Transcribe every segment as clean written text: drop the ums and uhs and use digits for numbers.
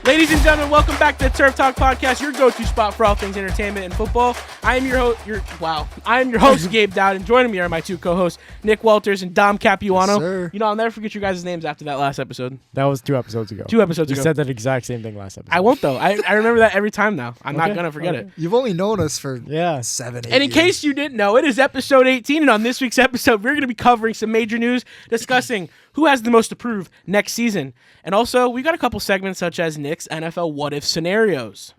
Ladies and gentlemen, welcome back to the Turf Talk Podcast, your go-to spot for all things entertainment and football. I am your host, Gabe Dowd, and joining me are my two co-hosts, Nick Walters and Dom Capuano. Yes, you know, I'll never forget your guys' names after that last episode. That was 2 episodes ago. 2 episodes You ago. said that exact same thing last episode. I won't, though. I remember that every time now. I'm not Okay, going to forget okay. it. You've only known us for 7, 8 And in case you didn't know, it is episode 18, and on this week's episode, we're going to be covering some major news, discussing who has the most to prove next season. And also, we got a couple segments such as Nick's NFL what-if scenarios.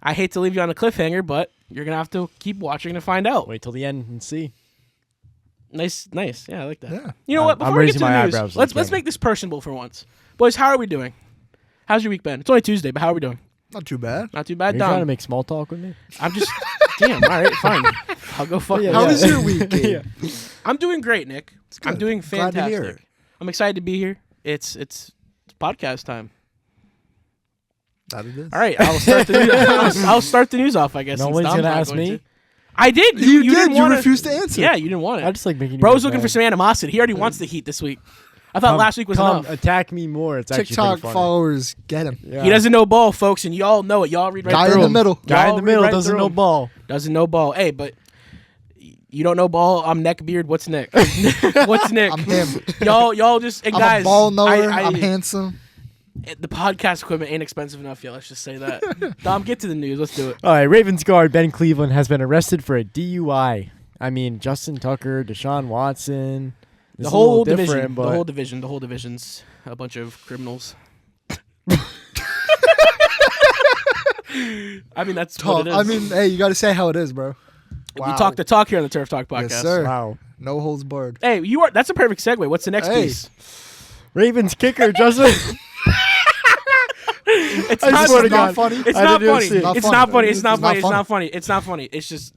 I hate to leave you on a cliffhanger, but you're going to have to keep watching to find out. Wait till the end and see. Nice. Yeah, I like that. Yeah. You know what? I'm Before we get raising to the my news, eyebrows let's like make this personable for once. Boys, how are we doing? How's your week been? It's only Tuesday, but how are we doing? Not too bad. Not too Are bad, you trying to Dom. make small talk with me? I'm just... Damn, all right, fine. I'll go fuck Yeah, How myself. was your week, Gabe? I'm doing great, Nick. I'm good. doing Glad to hear fantastic. it. I'm excited to be here. It's podcast time. That it is. All right, I'll start the news. I'll start the news off, I guess. No since one's Dom's gonna not ask going me? to. I did. You did. didn't You wanna- refused to answer. Yeah, you didn't want I it. just like making you Bro's look looking for bad. some animosity. He already wants the heat this week. I thought last week was enough. Attack me more. It's actually TikTok pretty funny. followers, get him. Yeah. He doesn't know ball, folks, and y'all know it. Y'all read right Guy through in the him. middle. Guy in Y'all the read middle right doesn't through know him. ball. Doesn't know ball. Hey, but you don't know ball. I'm neckbeard. What's Nick? What's Nick? I'm him. Y'all just and I'm guys. a ball knower. I- I'm handsome. The podcast equipment ain't expensive enough yet. Let's just say that. Dom, get to the news. Let's do it. All right, Ravens guard Ben Cleveland has been arrested for a DUI. I mean, Justin Tucker, Deshaun Watson. This The is a little whole different, division. but The whole division's a bunch of criminals. I mean, that's Talk. what it is. I mean, hey, you got to say how it is, bro. we talk the talk here on the Turf Talk podcast. Yes, sir. Wow. No holds barred. Hey, that's a perfect segue. What's the next Hey. piece? Ravens kicker Justin. It's I not, swear to It's not God. funny. It's I not didn't funny. even see it. It's not funny. It's It's not not funny. It's funny. not funny. It's not funny.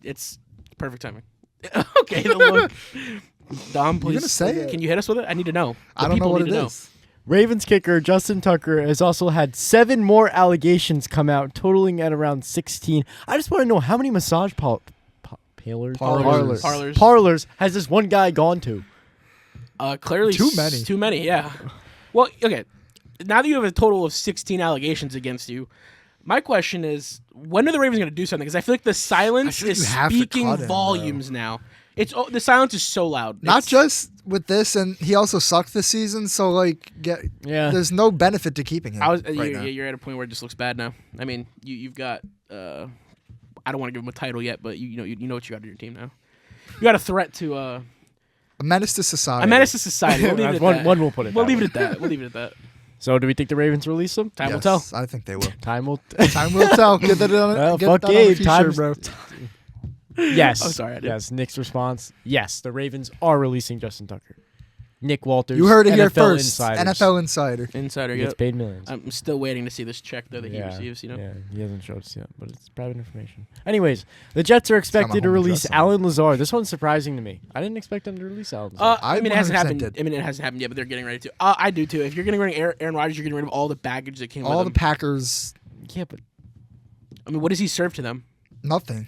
It's perfect timing. Okay, the look. Dom, please. gonna say it? Can you hit us with it? I need to know. I don't know what it need to is. Ravens kicker Justin Tucker has also had 7 more allegations come out, totaling at around 16. I just want to know how many massage parlors Parlors. has this one guy gone to? Clearly Too many. Too many, yeah. Well, okay. Now that you have a total of 16 allegations against you, my question is, when are the Ravens going to do something? Because I feel like the silence feel like is you have to speaking cut him, volumes now. The silence is so loud. Not It's- just with this, and he also sucked this season, so, like, Yeah. there's no benefit to keeping him right now. You're at a point where it just looks bad now. I mean, you've got. I don't want to give him a title yet, but you know what you got on your team now. You got a threat to A menace to society. a menace to society. We'll leave it at one, that. one will put it. We'll that leave way. it at that. We'll leave it at that. So, do we think the Ravens release him? Time will Yes, tell. I think they will. Time will. Time will tell. Get that on, Well, get fuck that on a Gabe. t-shirt, Time's- bro. Yes. I'm sorry, I did. Yes. Nick's response. Yes, the Ravens are releasing Justin Tucker. Nick Walters. You heard it here NFL first. Insiders. NFL Insider. Insider. He gets Yep. paid millions. I'm still waiting to see this check though that he receives. You know. Yeah, he hasn't showed us yet, but it's private information. Anyways, the Jets are expected to home release address on Alan Lazard. This one's surprising to me. I didn't expect them to release Alan Lazard. I I mean, it hasn't 100% happened. did. I mean, it hasn't happened yet, but they're getting ready to. I do too. If you're getting rid of Aaron Rodgers, you're getting rid of all the baggage that came All with the him. Packers, yeah, but I mean, what does he serve to them? nothing.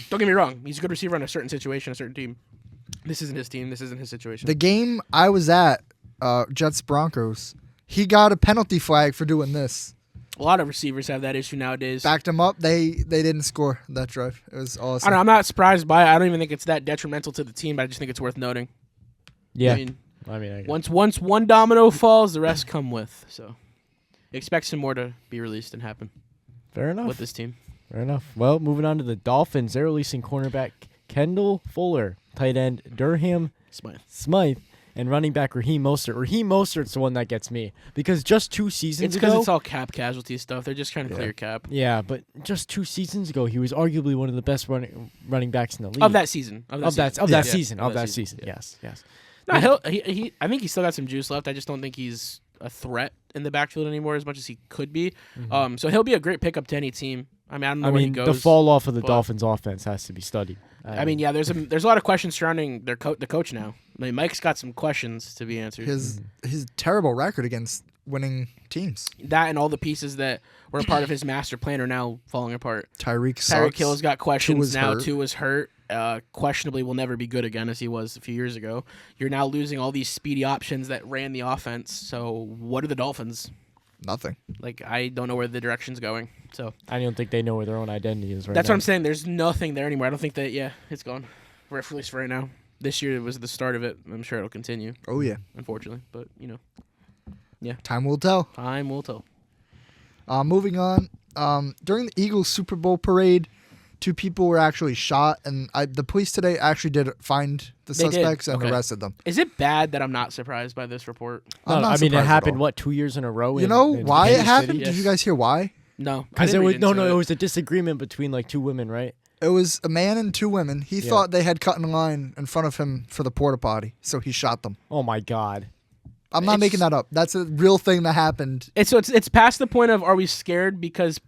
Don't get me wrong. He's a good receiver on a certain situation, a certain team. This isn't his team. This isn't his situation. The game I was at, Jets Broncos, he got a penalty flag for doing this. A lot of receivers have that issue nowadays. Backed him up. They didn't score that drive. It was I awesome. don't know. I'm not surprised by it. I don't even think it's that detrimental to the team, but I just think it's worth noting. yeah, I mean, I guess. once one domino falls, the rest come with. So, expect some more to be released and happen Fair enough. with this team. Fair enough. Well, moving on to the Dolphins. They're releasing cornerback Kendall Fuller, tight end Durham Smythe, and running back Raheem Mostert. Raheem Mostert's the one that gets me because just 2 seasons It's ago. because it's all cap casualty stuff. They're just trying to clear cap Yeah, but just 2 seasons ago, he was arguably one of the best running backs in the league. of that season. Of that season. Yeah. Yes. No, he. I think he's still got some juice left. I just don't think he's a threat in the backfield anymore as much as he could be. So he'll be a great pickup to any team. I mean, I don't know where he goes. the fall off of the but- Dolphins' offense has to be studied. I mean, yeah, there's a lot of questions surrounding the coach now. I mean, Mike's got some questions to be answered. his terrible record against winning teams. That and all the pieces that were a part of his master plan are now falling apart. Tyreek Tyreek Hill's got questions was now. hurt. Two was hurt. Questionably will never be good again as he was a few years ago. You're now losing all these speedy options that ran the offense. So what are the Dolphins? Nothing. Like, I don't know where the direction's going. So I don't think they know where their own identity is right that's now. what I'm saying. There's nothing there anymore. I don't think that. Yeah, it's gone. For at least for right now. This year was the start of it. I'm sure it'll continue. Oh yeah. Unfortunately, but Time will tell. time will tell. Moving on. During the Eagles Super Bowl parade, 2 people were actually shot, and the police today actually did find the They did? suspects and Okay. arrested them. Is it bad that I'm not surprised by this report? I'm not I mean, it surprised at happened all. 2 years in a row. You know why it Kansas happened? City? Yes. Did you guys hear why? No, I Because didn't it was read no, into no. It was a disagreement between 2 women, right? It was a man and 2 women. He thought they had cut in line in front of him for the porta potty, so he shot them. Oh my God. I'm not making that up. That's a real thing that happened. It's past the point of are we scared because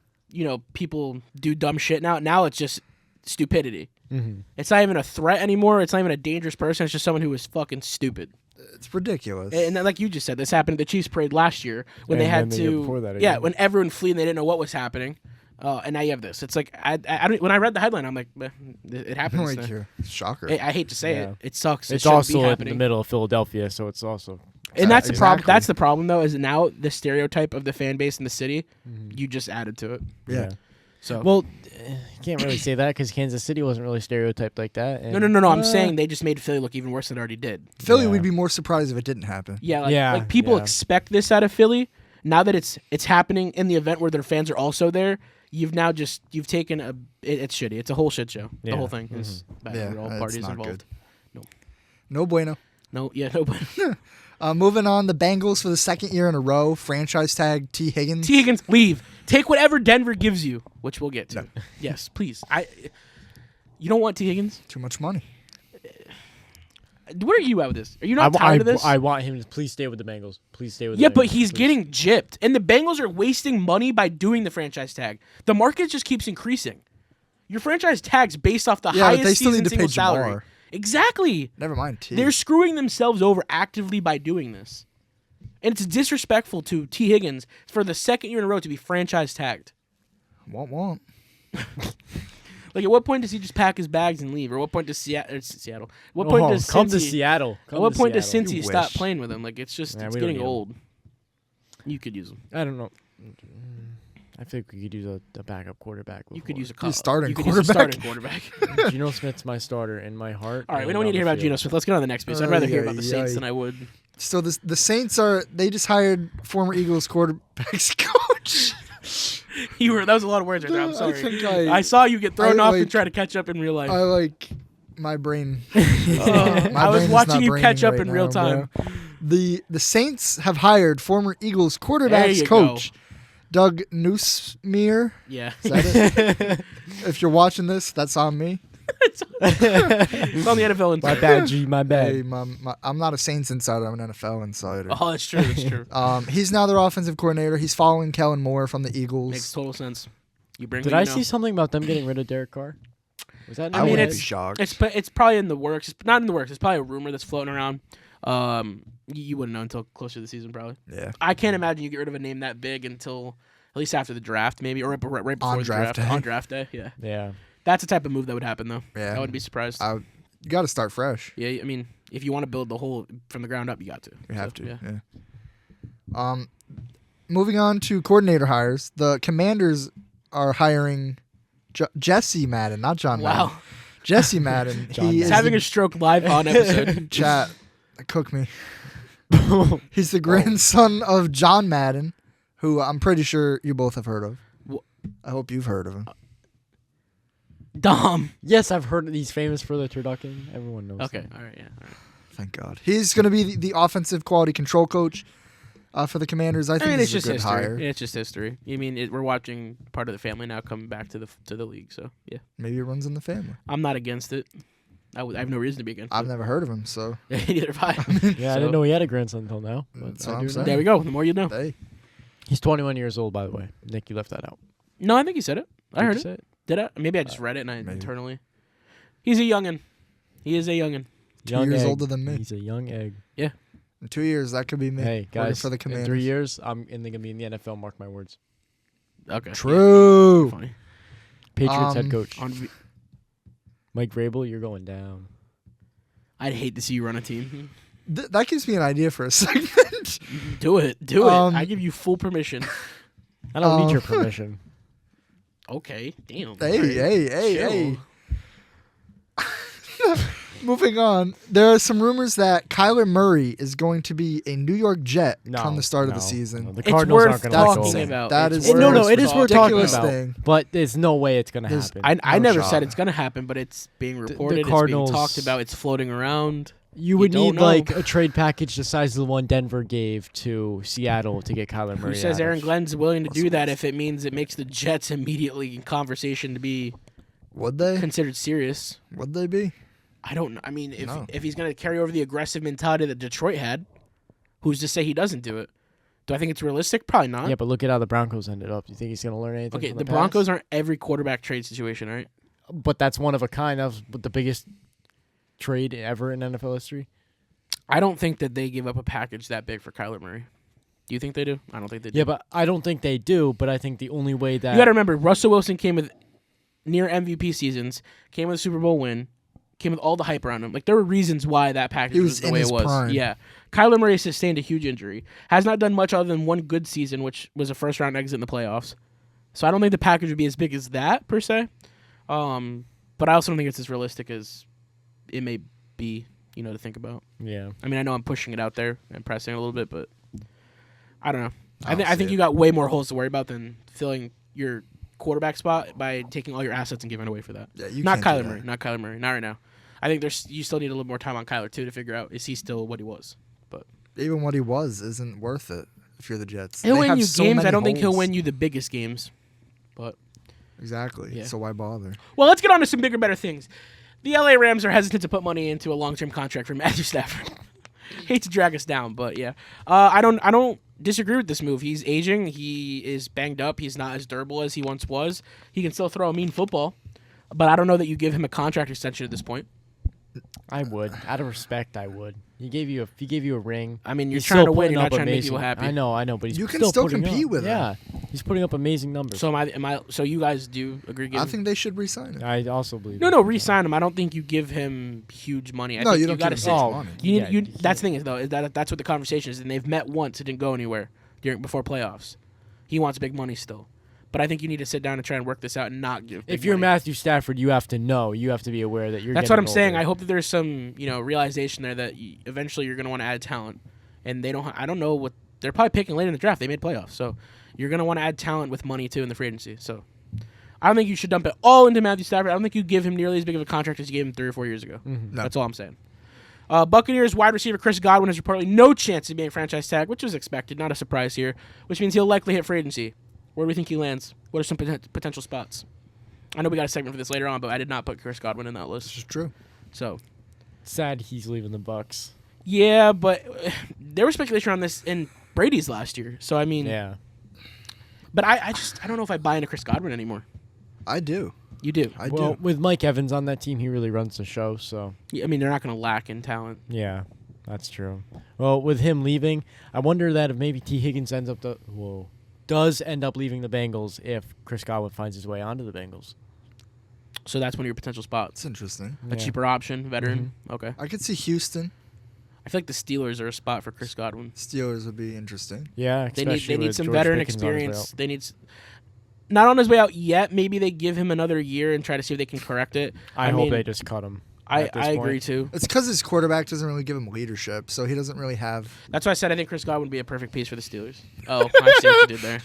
people do dumb shit now. Now it's just stupidity. Mm-hmm. It's not even a threat anymore. It's not even a dangerous person. It's just someone who was fucking stupid. It's ridiculous. And then, like you just said, this happened at the Chiefs parade last year when And they had then the year to. before that Yeah, again. when everyone fled and they didn't know what was happening. And now you have this. It's like I don't, when I read the headline, I'm like, it happens. Like you're shocker. I hate to say it. It sucks. It's shouldn't also be in happening. the middle of Philadelphia, so it's also. And that's the problem. Exactly. That's the problem, though, is now the stereotype of the fan base in the city. You just added to it. Yeah. So Well, you can't really say that because Kansas City wasn't really stereotyped like that. And, no. I'm saying they just made Philly look even worse than it already did. Philly Yeah. would be more surprised if it didn't happen. Yeah, like people yeah. expect this out of Philly. Now that it's happening in the event where their fans are also there, you've taken it's shitty. It's a whole shit show. Yeah. The whole thing is bad. Yeah, All it's parties not involved. good. No bueno. No, but Moving on, the Bengals for the 2nd year in a row, franchise tag T. Higgins. T. Higgins, leave. Take whatever Denver gives you, which we'll get to. No. Yes, please. You don't want T. Higgins? Too much money. Where are you at with this? Are you not tired of this? I want him to please stay with the Bengals. Please stay with Yeah, the Bengals. but he's please. getting gypped. And the Bengals are wasting money by doing the franchise tag. The market just keeps increasing. Your franchise tag's based off the Yeah, but highest they still season need to pay single salary. Jamar. Exactly. Never mind T. They're screwing themselves over actively by doing this. And it's disrespectful to T. Higgins for the 2nd year in a row to be franchise tagged. Won't. Like, at what point does he just pack his bags and leave? Or what point does Seattle? What point does come to Cincy- Seattle? At what point does Seattle. Cincy You stop wish. playing with him? Like, it's just Yeah, it's we don't getting need him. old. You could use him. I don't know. I think we could use a backup quarterback. You could use a He's starting you could use a quarterback. starting quarterback. Geno Smith's my starter in my heart. All right, we and don't need on to hear the about Geno field. Smith. Let's get on to the next piece. I'd rather hear about the Saints than I would. So the Saints they just hired former Eagles quarterbacks coach. That was a lot of words right there. I'm I sorry. think I saw you get thrown I, off like- and try to catch up in real life. My brain. I was watching you catch up in real time. The Saints have hired former Eagles There quarterbacks you coach Doug Newsmeyer. Yeah. Is that it? If you're watching this, that's on me. It's on the NFL My Insider. bad, G. My bad. Hey, I'm not a Saints insider. I'm an NFL insider. Oh, that's true. That's true. He's now their offensive coordinator. He's following Kellen Moore from the Eagles. Makes total sense. You bring. Did who you I know. see something about them getting rid of Derek Carr? Was that? I I mean, wouldn't it's- be shocked. It's probably in the works. It's not in the works. It's probably a rumor that's floating around. You wouldn't know until closer to the season, probably. Yeah. I can't imagine you get rid of a name that big until at least after the draft, maybe, or right before On the draft draft. day. On draft day, yeah. Yeah. That's the type of move that would happen, though. Yeah. I wouldn't be surprised. You got to start fresh. Yeah, I mean, if you want to build the whole from the ground up, you got to. You have So, to. Yeah. Yeah. Moving on to coordinator hires. The Commanders are hiring Jesse Madden, not John Madden. Wow. Jesse Madden. John He He's is having the a stroke live on episode. chat. Cook me. He's the grandson of John Madden, who I'm pretty sure you both have heard of. I hope you've heard of him. Dom. Yes, I've heard he's famous for the turducken. Everyone knows. Okay. that. All right. Yeah. All right. Thank God. He's going to be the offensive quality control coach for the Commanders. I think mean, this it's is a just good history. hire. It's just history. I mean, we're watching part of the family now coming back to the league. So yeah, Maybe it runs in the family. I'm not against it. I have no reason to be against I've it. never heard of him, so Neither have I. Yeah, I So- didn't know he had a grandson until now. But That's I what I'm do saying. know. There we go. The more you know. hey. He's 21 years old, by the way. Nick, you left that out. No, I think he said it. I heard Did it. you say it? Did I? Maybe I just read it and I maybe. internally. He's a youngin. He is a youngin. 2 years older than me. He's a young egg. In 2 years, that could be me. Hey, working guys, for the in Commanders. 3 years, I'm going to be in the NFL, mark my words. Okay. True. Funny. Patriots head Um, coach. On Mike Vrabel, you're going down. I'd hate to see you run a team. That gives me an idea for a segment. Do it. Do it. Um, I give you full permission. I don't need your permission. Okay. Damn. Hey. Moving on, there are some rumors that Kyler Murray is going to be a New York Jet come the start of the season. No, the It's Cardinals worth aren't going to talking let go. about. That It's is worth No, it is worth talking ridiculous about. thing. But there's no way it's going to There's- happen. I No never shot. said it's going to happen, but it's being the reported. Cardinals- It's being talked about. It's floating around. You would don't need know. like a trade package the size of the one Denver gave to Seattle to get Kyler Murray. Who says out of. Aaron Glenn's willing to do that if it means it makes the Jets immediately in conversation to be Would they? considered serious? Would they be? I don't know. I mean, No. if he's going to carry over the aggressive mentality that Detroit had, who's to say he doesn't do it? Do I think it's realistic? Probably not. Yeah, but look at how the Broncos ended up. You think he's going to learn anything? Okay, from the past? Broncos aren't every quarterback trade situation, right? But that's one of a kind. That was the biggest trade ever in NFL history. I don't think that they give up a package that big for Kyler Murray. Do you think they do? I don't think they do. Yeah, but I don't think they do. But I think the only way that You got to remember, Russell Wilson came with near MVP seasons, came with a Super Bowl win, came with all the hype around him. Like, there were reasons why that package He was was the in way his it was. prime. Yeah. Kyler Murray sustained a huge injury. Has not done much other than one good season, which was a first-round exit in the playoffs. So I don't think the package would be as big as that, per se. But I also don't think it's as realistic as it may be, to think about. yeah. I mean, I know I'm pushing it out there and pressing it a little bit, but I don't know. I don't I see think it. you got way more holes to worry about than filling your quarterback spot by taking all your assets and giving it away for that. Yeah, you Not can't do Kyler that. Murray. Not Kyler Murray. Not right now. I think you still need a little more time on Kyler too to figure out, is he still what he was. Even what he was isn't worth it if you're the Jets. He'll They win have you so games. many I don't think he'll holes. win you the biggest games. But Exactly. Yeah. So why bother? well, let's get on to some bigger, better things. The LA Rams are hesitant to put money into a long-term contract for Matthew Stafford. Hate to drag us down, but yeah, I don't disagree with this move. He's aging. He is banged up. He's not as durable as he once was. He can still throw a mean football, but I don't know that you give him a contract extension at this point. I would. Out of respect, I would. He gave you a ring. I mean, you're He's trying still to win. putting You're not up trying to make amazing- people happy. I know, but he's You can still putting compete up, with him. Yeah, he's putting up amazing numbers. So So you guys do agree? I think they should re-sign him. I also believe. No, re-sign him. I don't think you give him huge money. I No, think you don't got to give sit. him Oh, money. You Yeah, need, he- that's the thing is though is that's what the conversation is, and they've met once. It didn't go anywhere before playoffs. He wants big money still, but I think you need to sit down and try and work this out and not give. Big If you're money. Matthew Stafford, you have to know. You have to be aware that you're. That's what I'm getting saying. older. I hope that there's some realization there that eventually you're going to want to add talent, and they don't. I don't know what they're probably picking late in the draft. They made playoffs, so you're going to want to add talent with money too in the free agency. So I don't think you should dump it all into Matthew Stafford. I don't think you give him nearly as big of a contract as you gave him 3 or 4 years ago. Mhm. No. That's all I'm saying. Buccaneers wide receiver Chris Godwin has reportedly no chance of being franchise tag, which was expected, not a surprise here, which means he'll likely hit free agency. Where do we think he lands? What are some potential spots? I know we got a segment for this later on, but I did not put Chris Godwin in that list. This is true. So, Sad he's leaving the Bucks. yeah, but there was speculation on this in Brady's last year. So, I mean, Yeah. but I don't know if I buy into Chris Godwin anymore. I do. You do. I Well, do. with Mike Evans on that team, he really runs the show. So I mean, they're not going to lack in talent. yeah, that's true. Well, with him leaving, I wonder that if maybe T. Higgins does end up leaving the Bengals if Chris Godwin finds his way onto the Bengals. So that's one of your potential spots. It's interesting. A cheaper option, veteran. Okay. I could see Houston. I feel like the Steelers are a spot for Chris Godwin. Steelers would be interesting. Yeah, They especially need with some George veteran Pickens on his way experience. out. They need not on his way out yet. Maybe they give him another year and try to see if they can correct it. I hope mean, they just cut him. I at this point. agree too. It's because his quarterback doesn't really give him leadership, so he doesn't really have. That's why I said I think Chris Godwin would be a perfect piece for the Steelers. Oh, I see what you did there.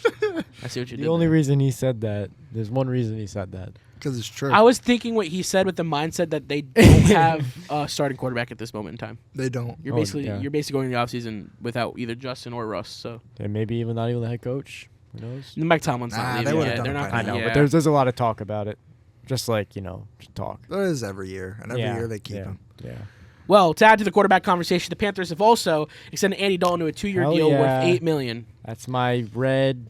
I see what you did. The only reason he said that, there's one reason he said that. Because it's true. I was thinking what he said with the mindset that they don't have a starting quarterback at this moment in time. They don't. You're Oh, basically yeah. you're basically going the offseason without either Justin or Russ. So And maybe even not even the head coach. Who knows? Mike Tomlin's Nah, not they leaving would've yet. done They're it not. by I now. Gonna, know, yeah. but there's a lot of talk about it. Just like, just talk. There is every year, and every Yeah, year they keep yeah, him. Yeah. Well, to add to the quarterback conversation, the Panthers have also extended Andy Dalton to a 2-year Hell deal yeah. worth $8 million. That's my red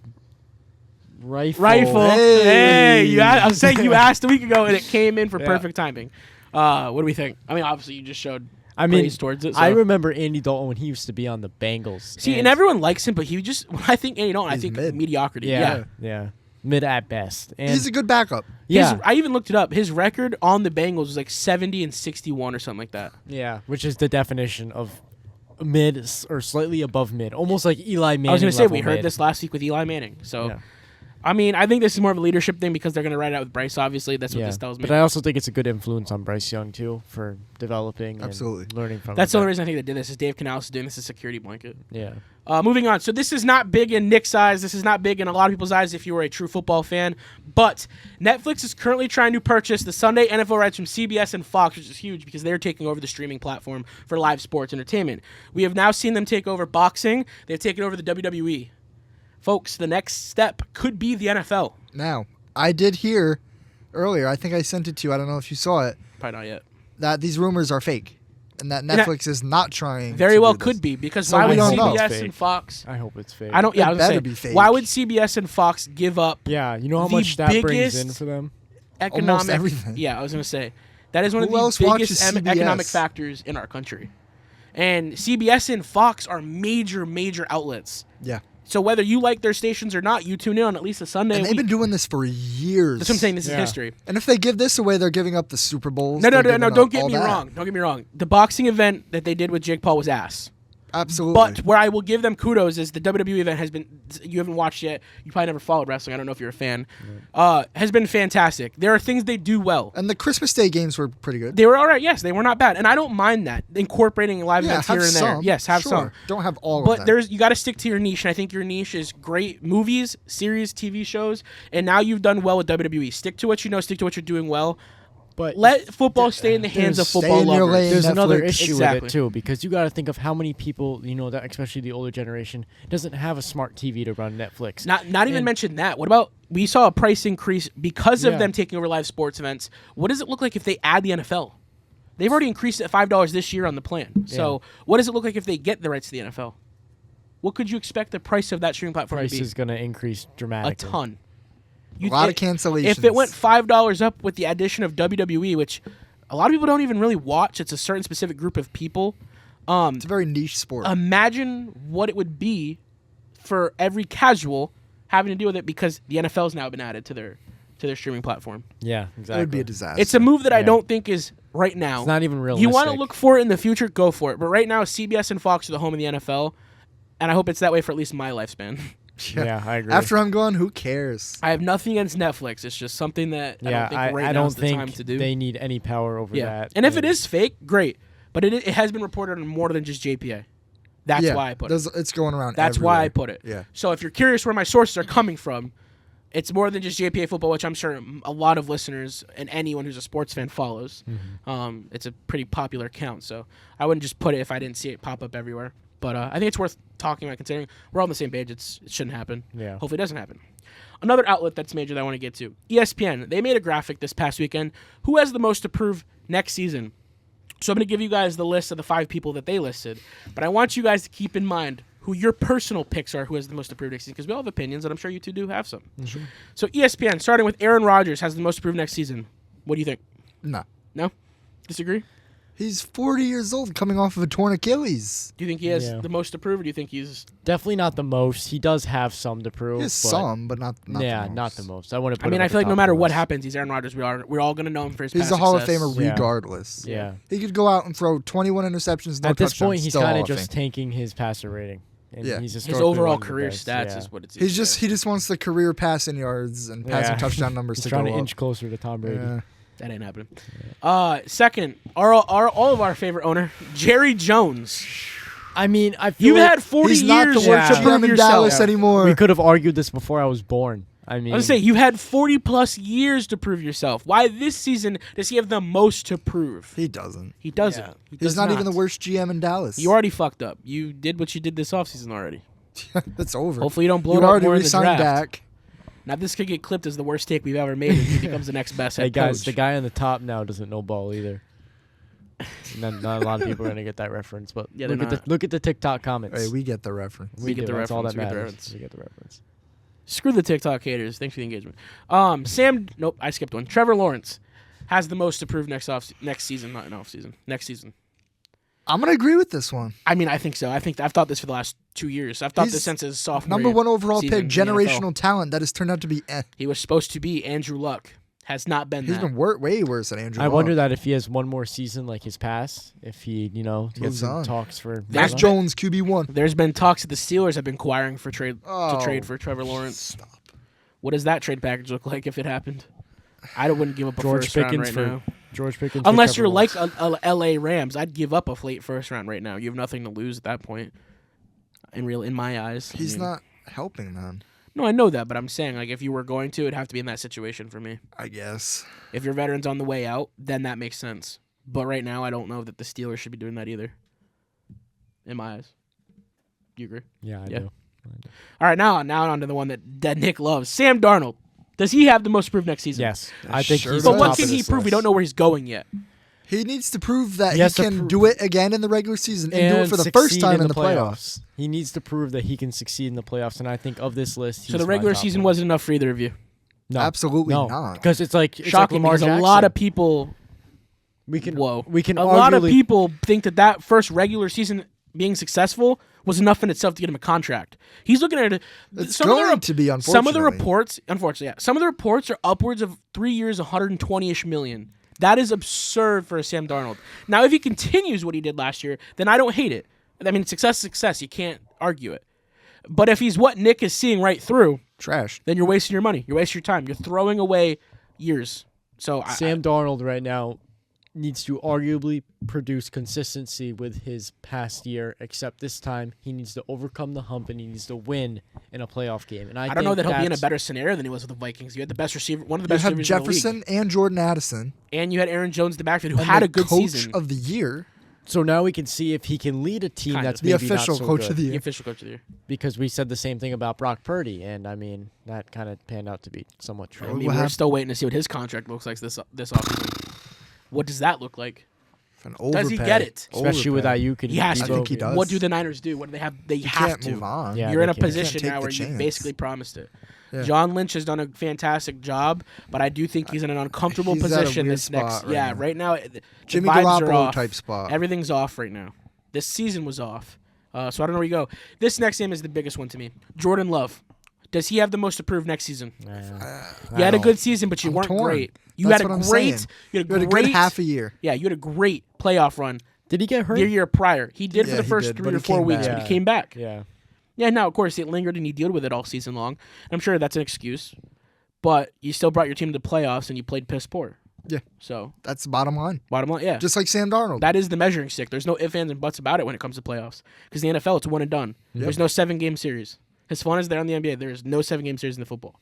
rifle. Rifle. Hey. I was saying you asked a week ago, and it came in for Yeah. perfect timing. What do we think? I mean, obviously, you just showed I mean, praise towards it. So. I remember Andy Dalton when he used to be on the Bengals. See, and everyone likes him, but he just, when I think Andy Dalton, I He's think mid. mediocrity. yeah. Mid at best. And He's a good backup. yeah, I even looked it up. His record on the Bengals was like 70 and 61 or something like that. yeah, which is the definition of mid or slightly above mid, almost like Eli Manning. I was going to say, we level heard mid. this last week with Eli Manning. So, Yeah. I mean, I think this is more of a leadership thing because they're going to ride it out with Bryce, obviously. That's what Yeah, this tells me. but I also think it's a good influence on Bryce Young too for developing Absolutely. and learning from. That's the him. only reason I think they did this is Dave Canales is doing this as a security blanket. Yeah. Moving on. So this is not big in Nick's eyes. This is not big in a lot of people's eyes if you were a true football fan. But Netflix is currently trying to purchase the Sunday NFL rights from CBS and Fox, which is huge because they're taking over the streaming platform for live sports entertainment. We have now seen them take over boxing. They've taken over the WWE. Folks, the next step could be the NFL. Now, I did hear earlier, I think I sent it to you, I don't know if you saw it, Probably not yet. that these rumors are fake and that Netflix is not trying Very to well do this. could be because So why we would don't know. CBS It's and fake. Fox... I hope it's fake. I don't. Yeah, I It was gonna better say, be fake. why would CBS and Fox give up Yeah, you know how the much that brings biggest in for them. economic? everything. Yeah, I was gonna say that is one Who of else the watches biggest CBS? economic factors in our country. And CBS and Fox are major outlets. Yeah. So whether you like their stations or not, you tune in on at least a Sunday. And a they've been week. doing this for years. That's what I'm saying. This is Yeah. history. And if they give this away, they're giving up the Super Bowls. No. they're giving Don't up get all me that. wrong. Don't get me wrong. The boxing event that they did with Jake Paul was ass. Absolutely. But where I will give them kudos is the WWE event has been, you haven't watched yet, you probably never followed wrestling, I don't know if you're a fan, has been fantastic. There are things they do well. And the Christmas Day games were pretty good. They were all right, yes, they were not bad. And I don't mind that, incorporating live Yeah, events have here and there. some. Yes, have Sure. some. Don't have all of But them. you got to stick to your niche, and I think your niche is great movies, series, TV shows, and now you've done well with WWE. Stick to what you know, stick to what you're doing well. But Let football stay in the hands of Stay football in your lovers. lane. there's another Netflix. issue Exactly. with it too, because you got to think of how many people, that especially the older generation doesn't have a smart TV to run Netflix. Not even And- mention that. What about we saw a price increase because of Yeah. them taking over live sports events? What does it look like if they add the NFL? They've already increased it $5 this year on the plan. So what does it look like if they get the rights to the NFL? What could you expect the price of that streaming platform Price to be? is going to increase A dramatically. ton. A lot of cancellations. If it went $5 up with the addition of WWE, which a lot of people don't even really watch, it's a certain specific group of people. It's a very niche sport. Imagine what it would be for every casual having to deal with it because the NFL's now been added to their streaming platform. Yeah, exactly. It would be a disaster. It's a move that I Yeah. don't think is right now. It's not even realistic. You want to look for it in the future, go for it. But right now, CBS and Fox are the home of the NFL, and I hope it's that way for at least my lifespan. Yeah, I agree. After I'm gone, who cares? I have nothing against Netflix. It's just something that I yeah, don't think right I now don't is the time think to do. they need any power over that. And if it is fake, great. But it has been reported on more than just JPA. That's Yeah, why I put it. It's going around. That's why I everywhere. put it. Yeah. So if you're curious where my sources are coming from, it's more than just JPA football, which I'm sure a lot of listeners and anyone who's a sports fan follows. Mm-hmm. It's a pretty popular account, so I wouldn't just put it if I didn't see it pop up everywhere. But I think it's worth talking about, considering we're all on the same page. It shouldn't happen. Yeah. Hopefully it doesn't happen. Another outlet that's major that I want to get to, ESPN. They made a graphic this past weekend. Who has the most approved next season? So I'm going to give you guys the list of the 5 people that they listed. But I want you guys to keep in mind who your personal picks are, who has the most approved next season, because we all have opinions, and I'm sure you two do have some. So ESPN, starting with Aaron Rodgers, has the most approved next season. What do you think? No. No? Disagree? He's 40 years old, coming off of a torn Achilles. Do you think he has Yeah. the most approved, or do you think he's... Definitely not the most. He does have some to prove. He has but some, but not yeah, the most. not the most. I want to. I mean, I feel like no matter what happens, he's Aaron Rodgers. We're all going to know him for his He's past a Hall of success. Famer Yeah. regardless. Yeah. He could go out and throw 21 interceptions, no At this touchdowns, point, he's still kind Hall of just Fame. tanking his passer rating. And Yeah. he's His historically overall one of the career best, stats yeah. is what it's... He just wants the career passing yards and passing Yeah. touchdown numbers He's to trying go to up. inch closer to Tom Brady. Yeah. That ain't happening. Second, all of our favorite owner, Jerry Jones. I mean, I feel You've like had 40 He's years not the to worst Yeah. prove GM in yourself. Dallas anymore. we could have argued this before I was born. I mean, I was gonna say you've had 40 plus years to prove yourself. Why this season does he have the most to prove? He doesn't. He doesn't. Yeah. He He's does not even the worst GM in Dallas. You already fucked up. You did what you did this offseason already. That's over. Hopefully you don't blow you it up already more in the re-signed draft. Dak. Now this could get clipped as the worst take we've ever made, and he becomes the next best hey head guys, coach. the guy on the top now doesn't know ball either. And not a lot of people are gonna get that reference, but Yeah, look they're at the not. look at the TikTok comments. Hey, we get the reference. We get do. the That's all reference, that we get the matters. reference. We get the reference. Screw the TikTok haters. Thanks for the engagement. Nope, I skipped one. Trevor Lawrence has the most to prove next season, not an off season. Next season. I'm gonna agree with this one. I mean, I think so. I've thought this for the last 2 years. I've thought He's this since his sophomore Number year one overall season pick, in the NFL. generational talent that has turned out to be. He was supposed to be Andrew Luck. Has not been He's that. been way worse than Andrew I Luck. wonder that if he has one more season like his past, if he, gets Moves some on. talks for Mac There's Jones, QB1. There's been talks that the Steelers have been inquiring for to trade for Trevor Lawrence. Stop. What does that trade package look like if it happened? I wouldn't give up a George first round Pickens right now. George Pickens. for Unless Trevor you're like Lawrence. a LA Rams, I'd give up a late first round right now. You have nothing to lose at that point. In my eyes, He's not helping them, No, I know that, but I'm saying like if you were going to, it'd have to be in that situation for me. I guess. If your veteran's on the way out, then that makes sense. But right now, I don't know that the Steelers should be doing that either. In my eyes, do you agree? Yeah, I Yeah. do. All right, now on to the one that Nick loves. Sam Darnold. Does he have the most proof next season? Yes, I think Sure he's. does. But what top can of he this prove? We list. don't know where he's going yet. He needs to prove that He he has to can prove- do it again in the regular season and do it for the first succeed time in the playoffs. He needs to prove that he can succeed in the playoffs, and I think of this list, So the regular season wasn't enough for either of you. no, Absolutely no, not. because it's like Shocking, Lamar because a Jackson. lot of people. we can A lot of people think that first regular season being successful was enough in itself to get him a contract. He's looking at it. It's some of going the, to be, Some of the unfortunately. reports, unfortunately, yeah. Some of the reports are upwards of 3 years, 120-ish million. That is absurd for a Sam Darnold. Now, if he continues what he did last year, then I don't hate it. I mean, success is success. You can't argue it. But if he's what Nick is seeing right through, Trash. then you're wasting your money. You're wasting your time. You're throwing away years. So Sam Darnold right now needs to arguably produce consistency with his past year, except this time he needs to overcome the hump and he needs to win in a playoff game. And I don't know think that he'll be in a that's- better scenario than he was with the Vikings. You had the best receiver, one of the You best have receivers in the league. Jefferson and Jordan Addison. And you had Aaron Jones in the backfield who And had the a good coach season. of the year. So now we can see if he can lead a team Kind that's of. The maybe official not so coach good. of the The year. official coach of the year. Because we said the same thing about Brock Purdy, and I mean that kind of panned out to be somewhat true. I What mean, we're happened? still waiting to see what his contract looks like this offseason. What does that look like? An Does he overpay. get it? Especially with Overpay. Ayuk and He has I to. think he does. What do the Niners do? What do they have? They You have can't to. move on. Yeah. You're in they a can't. position take now the where you chance. basically promised it. Yeah. John Lynch has done a fantastic job, but I do think he's in an uncomfortable He's at a position weird this next. spot right Yeah, now. right now the Jimmy vibes are Garoppolo off. type spot. Everything's off right now. This season was off, so I don't know where you go. This next game is the biggest one to me. Jordan Love. Does he have the most to prove next season? You had a good season, but you I'm weren't torn. great. You That's had a what I'm great. saying. You had You had a a great good half a year. Yeah, you had a great playoff run Did he get hurt? the year prior. He did for Yeah, the he first did, 3 but or he 4 came weeks, back. but he came back. Yeah. Yeah, now, of course, it lingered and he dealt with it all season long. And I'm sure that's an excuse. But you still brought your team to the playoffs and you played piss poor. Yeah. So, That's the bottom line. bottom line, yeah. Just like Sam Darnold. That is the measuring stick. There's no ifs, ands, and buts about it when it comes to playoffs. Because in the NFL, it's one and done. Yep. There's no 7-game series. As fun as they're in the NBA, there is no 7-game series in the football.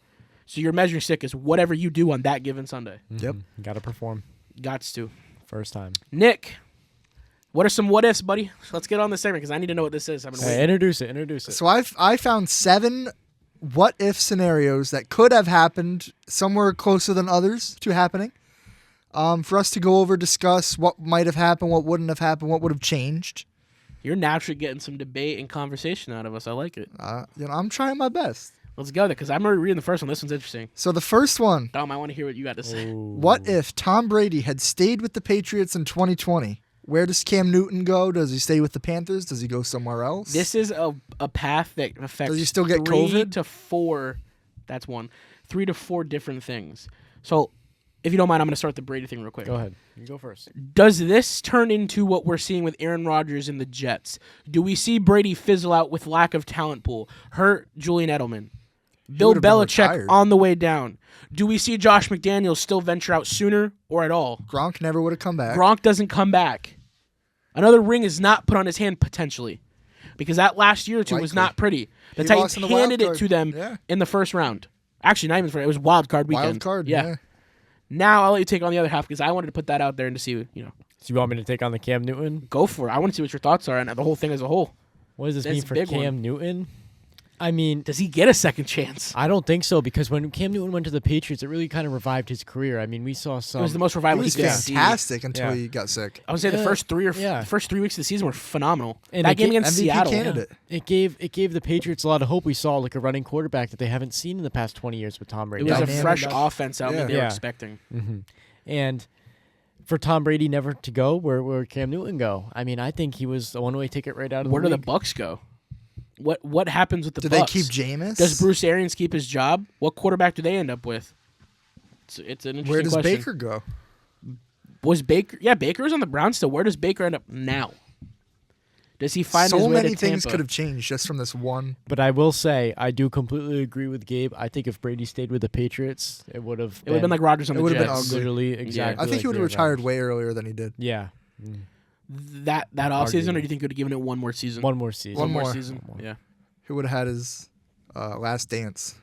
So your measuring stick is whatever you do on that given Sunday. Yep. Got to perform Gots to. first time. Nick, what are some what ifs, buddy? Let's get on this segment because I need to know what this is. I've been Hey, waiting. introduce it. Introduce it. So I found 7 what if scenarios that could have happened. Some were closer than others to happening. For us to go over, discuss what might have happened, what wouldn't have happened, what would have changed. You're naturally getting some debate and conversation out of us. I like it. I'm trying my best. Let's go there because I'm already reading the first one. This one's interesting. So the first one, Dom, I want to hear what you got to say. what if Tom Brady had stayed with the Patriots in 2020? Where does Cam Newton go? Does he stay with the Panthers? Does he go somewhere else? This is a path that affects Does he still get 3 COVID? to 4. That's one. 3 to 4 different things. So, if you don't mind, I'm going to start the Brady thing real quick. Go ahead. You go first. Does this turn into what we're seeing with Aaron Rodgers and the Jets? Do we see Brady fizzle out with lack of talent pool? Hurt Julian Edelman? Bill would have been Belichick retired. on the way down? Do we see Josh McDaniels still venture out sooner or at all? Gronk never would have come back. Gronk doesn't come back. Another ring is not put on his hand potentially. Because that last year or two was Likely. not pretty. The He Titans lost in the wild handed it card. to them Yeah. in the first round. Actually, not even for it was wild card weekend. Wild card. Yeah. Yeah. Now I'll let you take on the other half because I wanted to put that out there and to see, So you want me to take on the Cam Newton? go for it. I want to see what your thoughts are on the whole thing as a whole. What does this That's mean for big Cam one. Newton? I mean, Does he get a second chance? I don't think so because when Cam Newton went to the Patriots, it really kind of revived his career. I mean, we saw some. It was the most He revival was he could see. fantastic until Yeah. he got sick. I would say the Yeah, first 3 yeah. the first 3 weeks of the season were phenomenal. And that it game ga- against MVP Seattle. candidate. It gave the Patriots a lot of hope. We saw like a running quarterback that they haven't seen in the past 20 years with Tom It Brady. was a Dynamic. fresh offense out there they were Yeah. expecting. And for Tom Brady never to go, where Cam Newton go? I mean, I think he was a one-way ticket right out of Where the do the league. Bucks go? What happens with the Do Bucks? they keep Jameis? Does Bruce Arians keep his job? What quarterback do they end up with? It's an interesting Where does question. Baker go? Was Baker? Yeah, Baker was on the Browns still. Where does Baker end up now? Does he find his So way many to things Tampa? could have changed just from this one. But I will say, I do completely agree with Gabe. I think if Brady stayed with the Patriots, it would have It would have been like Rodgers on It the would have been Jets. ugly. literally exactly. I think he would have like retired Aaron way earlier than he did. Rodgers. Yeah. That offseason, or do you think he would have given it one more season? One more season. One more. season. One more. Yeah. He would have had his last dance.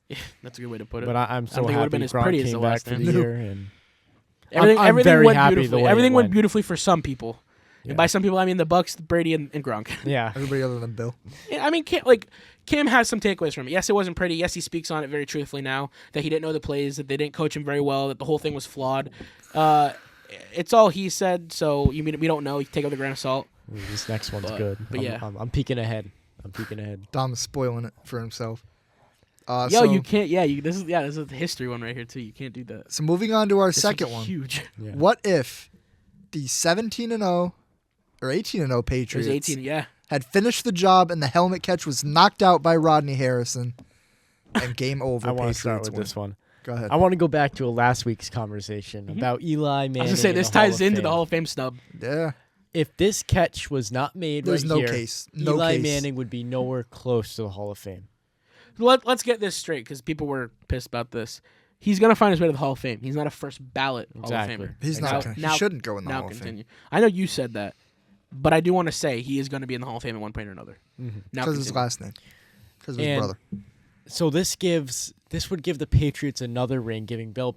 Yeah, that's a good way to put it. But I'm so think it would've happy been as Gronk pretty as came the back last for the dance. year. And everything I'm very went happy the beautifully. way it Everything went went. beautifully for some people. Yeah. And by some people, I mean the Bucks, Brady, and Gronk. yeah. Everybody other than Bill. Yeah, I mean, Kim has some takeaways from it. Yes, it wasn't pretty. Yes, he speaks on it very truthfully now that he didn't know the plays, that they didn't coach him very well, that the whole thing was flawed. It's all he said, so we don't know. You can take it with a grain of salt. Ooh, this next one's But- good. but yeah. I'm peeking ahead. Dom is spoiling it for himself. You can't. Yeah, this is a history one right here too. You can't do that. So moving on to our This second one's one. huge. Yeah. What if the 17-0 or 18-0 It was Patriots 18. Yeah. had finished the job and the helmet catch was knocked out by Rodney Harrison and game over? I want to Patriots start with win. this one. Go ahead. I want to go back to last week's conversation about Eli Manning. I was gonna say in this the Hall ties of into Fame. the Hall of Fame snub. Yeah. If this catch was not made There's right no here, case. No Eli case. Manning would be nowhere close to the Hall of Fame. Let's get this straight because people were pissed about this. He's gonna find his way to the Hall of Fame. He's not a first ballot Hall of Exactly. Famer. He's Now- not. He now- shouldn't go in the Now Hall of Fame. continue. I know you said that, but I do want to say he is going to be in the Hall of Fame at one point or another. Now Because of his continue. last name. Because of his And- brother. So this would give the Patriots another ring, giving Bill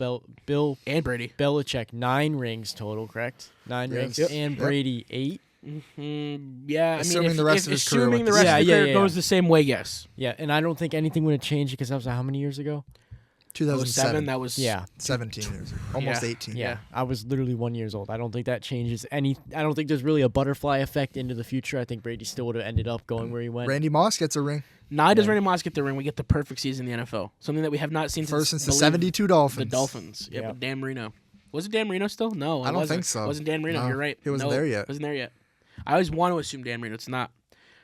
And Brady. Belichick 9 rings total, correct? 9 Yes. rings, Yep. and Yep. Brady 8. Yeah, I Assuming mean, the rest of his career assuming went the the rest same. of the Yeah, career yeah, goes yeah. the same way, yes. Yeah, and I don't think anything would have changed because that was how many years ago? 2007. That was Yeah. 17 years ago. Almost Yeah. 18. Yeah, I was literally 1 year old. I don't think that changes any. I don't think there's really a butterfly effect into the future. I think Brady still would have ended up going where he went. Randy Moss gets a ring. Now does Yeah. Randy Moss get the ring? We get the perfect season in the NFL, something that we have not seen First since the believe 72 Dolphins. The Dolphins. Yeah, Yeah. with Dan Marino. Was it Dan Marino still? No, I it don't wasn't. think so. Wasn't Dan Marino? No, You're right. he wasn't No, there yet. Wasn't there yet. I always want to assume Dan Marino. It's not.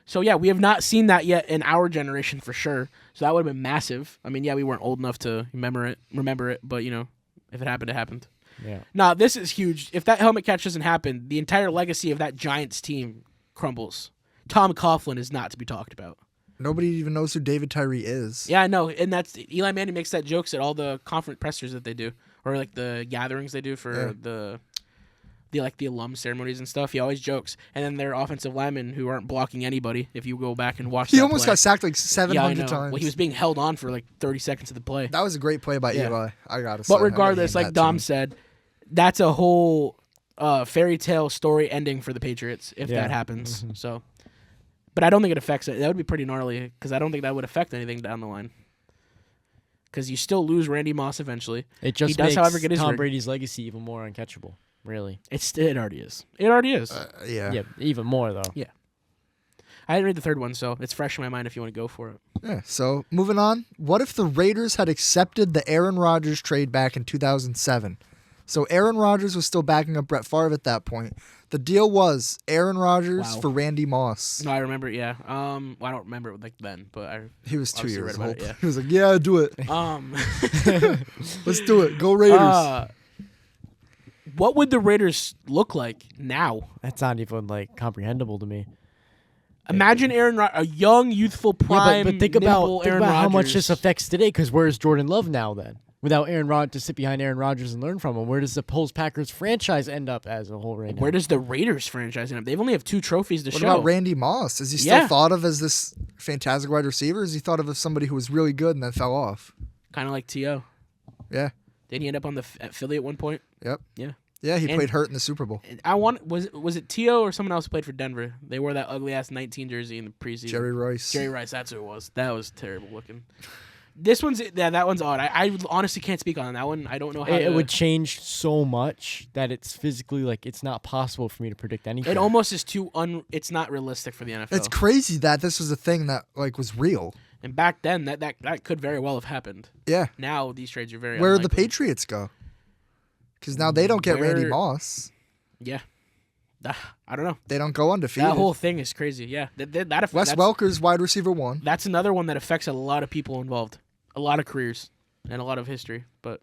So yeah, we have not seen that yet in our generation for sure. So that would have been massive. I mean, yeah, we weren't old enough to remember it, but if it happened, it happened. Yeah. Now, this is huge. If that helmet catch doesn't happen, the entire legacy of that Giants team crumbles. Tom Coughlin is not to be talked about. Nobody even knows who David Tyree is. Yeah, I know, and that's Eli Manning makes that jokes at all the conference pressers that they do, or like the gatherings they do for the alum ceremonies and stuff. He always jokes, and then their offensive linemen who aren't blocking anybody. If you go back and watch, He that almost play. got sacked like Yeah, I 700 know. times. Well, he was being held on for like 30 seconds of the play. That was a great play by Yeah. Eli. I gotta say. But I gotta regardless, hand like that to Dom him. said, that's a whole fairy tale story ending for the Patriots if Yeah. that happens. Mm-hmm. So, but I don't think it affects it. That would be pretty gnarly because I don't think that would affect anything down the line. Because you still lose Randy Moss eventually. It just He does, makes however, get his Tom ring. Brady's legacy even more uncatchable. Really. It already is. It already is. Yeah. Yeah, even more though. I didn't read the third one, so it's fresh in my mind if you want to go for it. Yeah. So moving on. What if the Raiders had accepted the Aaron Rodgers trade back in 2007? So Aaron Rodgers was still backing up Brett Favre at that point. The deal was Aaron Rodgers Wow. for Randy Moss. No, I remember it, yeah. Well, I don't remember it like then, but He was 2 Obviously years read about old. it, yeah. He was like, "Yeah, do it. I Let's do it. Go Raiders." what would the Raiders look like now? That's not even like comprehensible to me. Imagine a young, youthful, prime, but think nimble about Aaron how much Rodgers. this affects today. Because where's Jordan Love now then? Without Aaron Rodgers to sit behind Aaron Rodgers and learn from him, where does the Post Packers franchise end up as a whole right now? Where does the Raiders franchise end up? They've only have 2 trophies to What show. about Randy Moss? Is he still Yeah. thought of as this fantastic wide receiver? Or is he thought of as somebody who was really good and then fell off? Kind of like T.O. Yeah. Didn't he end up on at Philly at one point? Yep. Yeah. Yeah, he And- played hurt in the Super Bowl. Was it T.O. or someone else who played for Denver? They wore that ugly ass 19 jersey in the preseason. Jerry Rice. Jerry Rice, that's who it was. That was terrible looking. That one's odd. I honestly can't speak on that one. I don't know how It would change so much that it's physically like it's not possible for me to predict anything. It almost is it's not realistic for the NFL. It's crazy that this was a thing that was real. And back then, that could very well have happened. Yeah. Now these trades are very Where did the unlikely. Patriots go? Because now they don't get Randy Where- Moss. Yeah. I don't know. They don't go undefeated. That whole thing is crazy. Yeah. Wes that's, Welker's wide receiver 1. That's another one that affects a lot of people involved. A lot of careers and a lot of history. But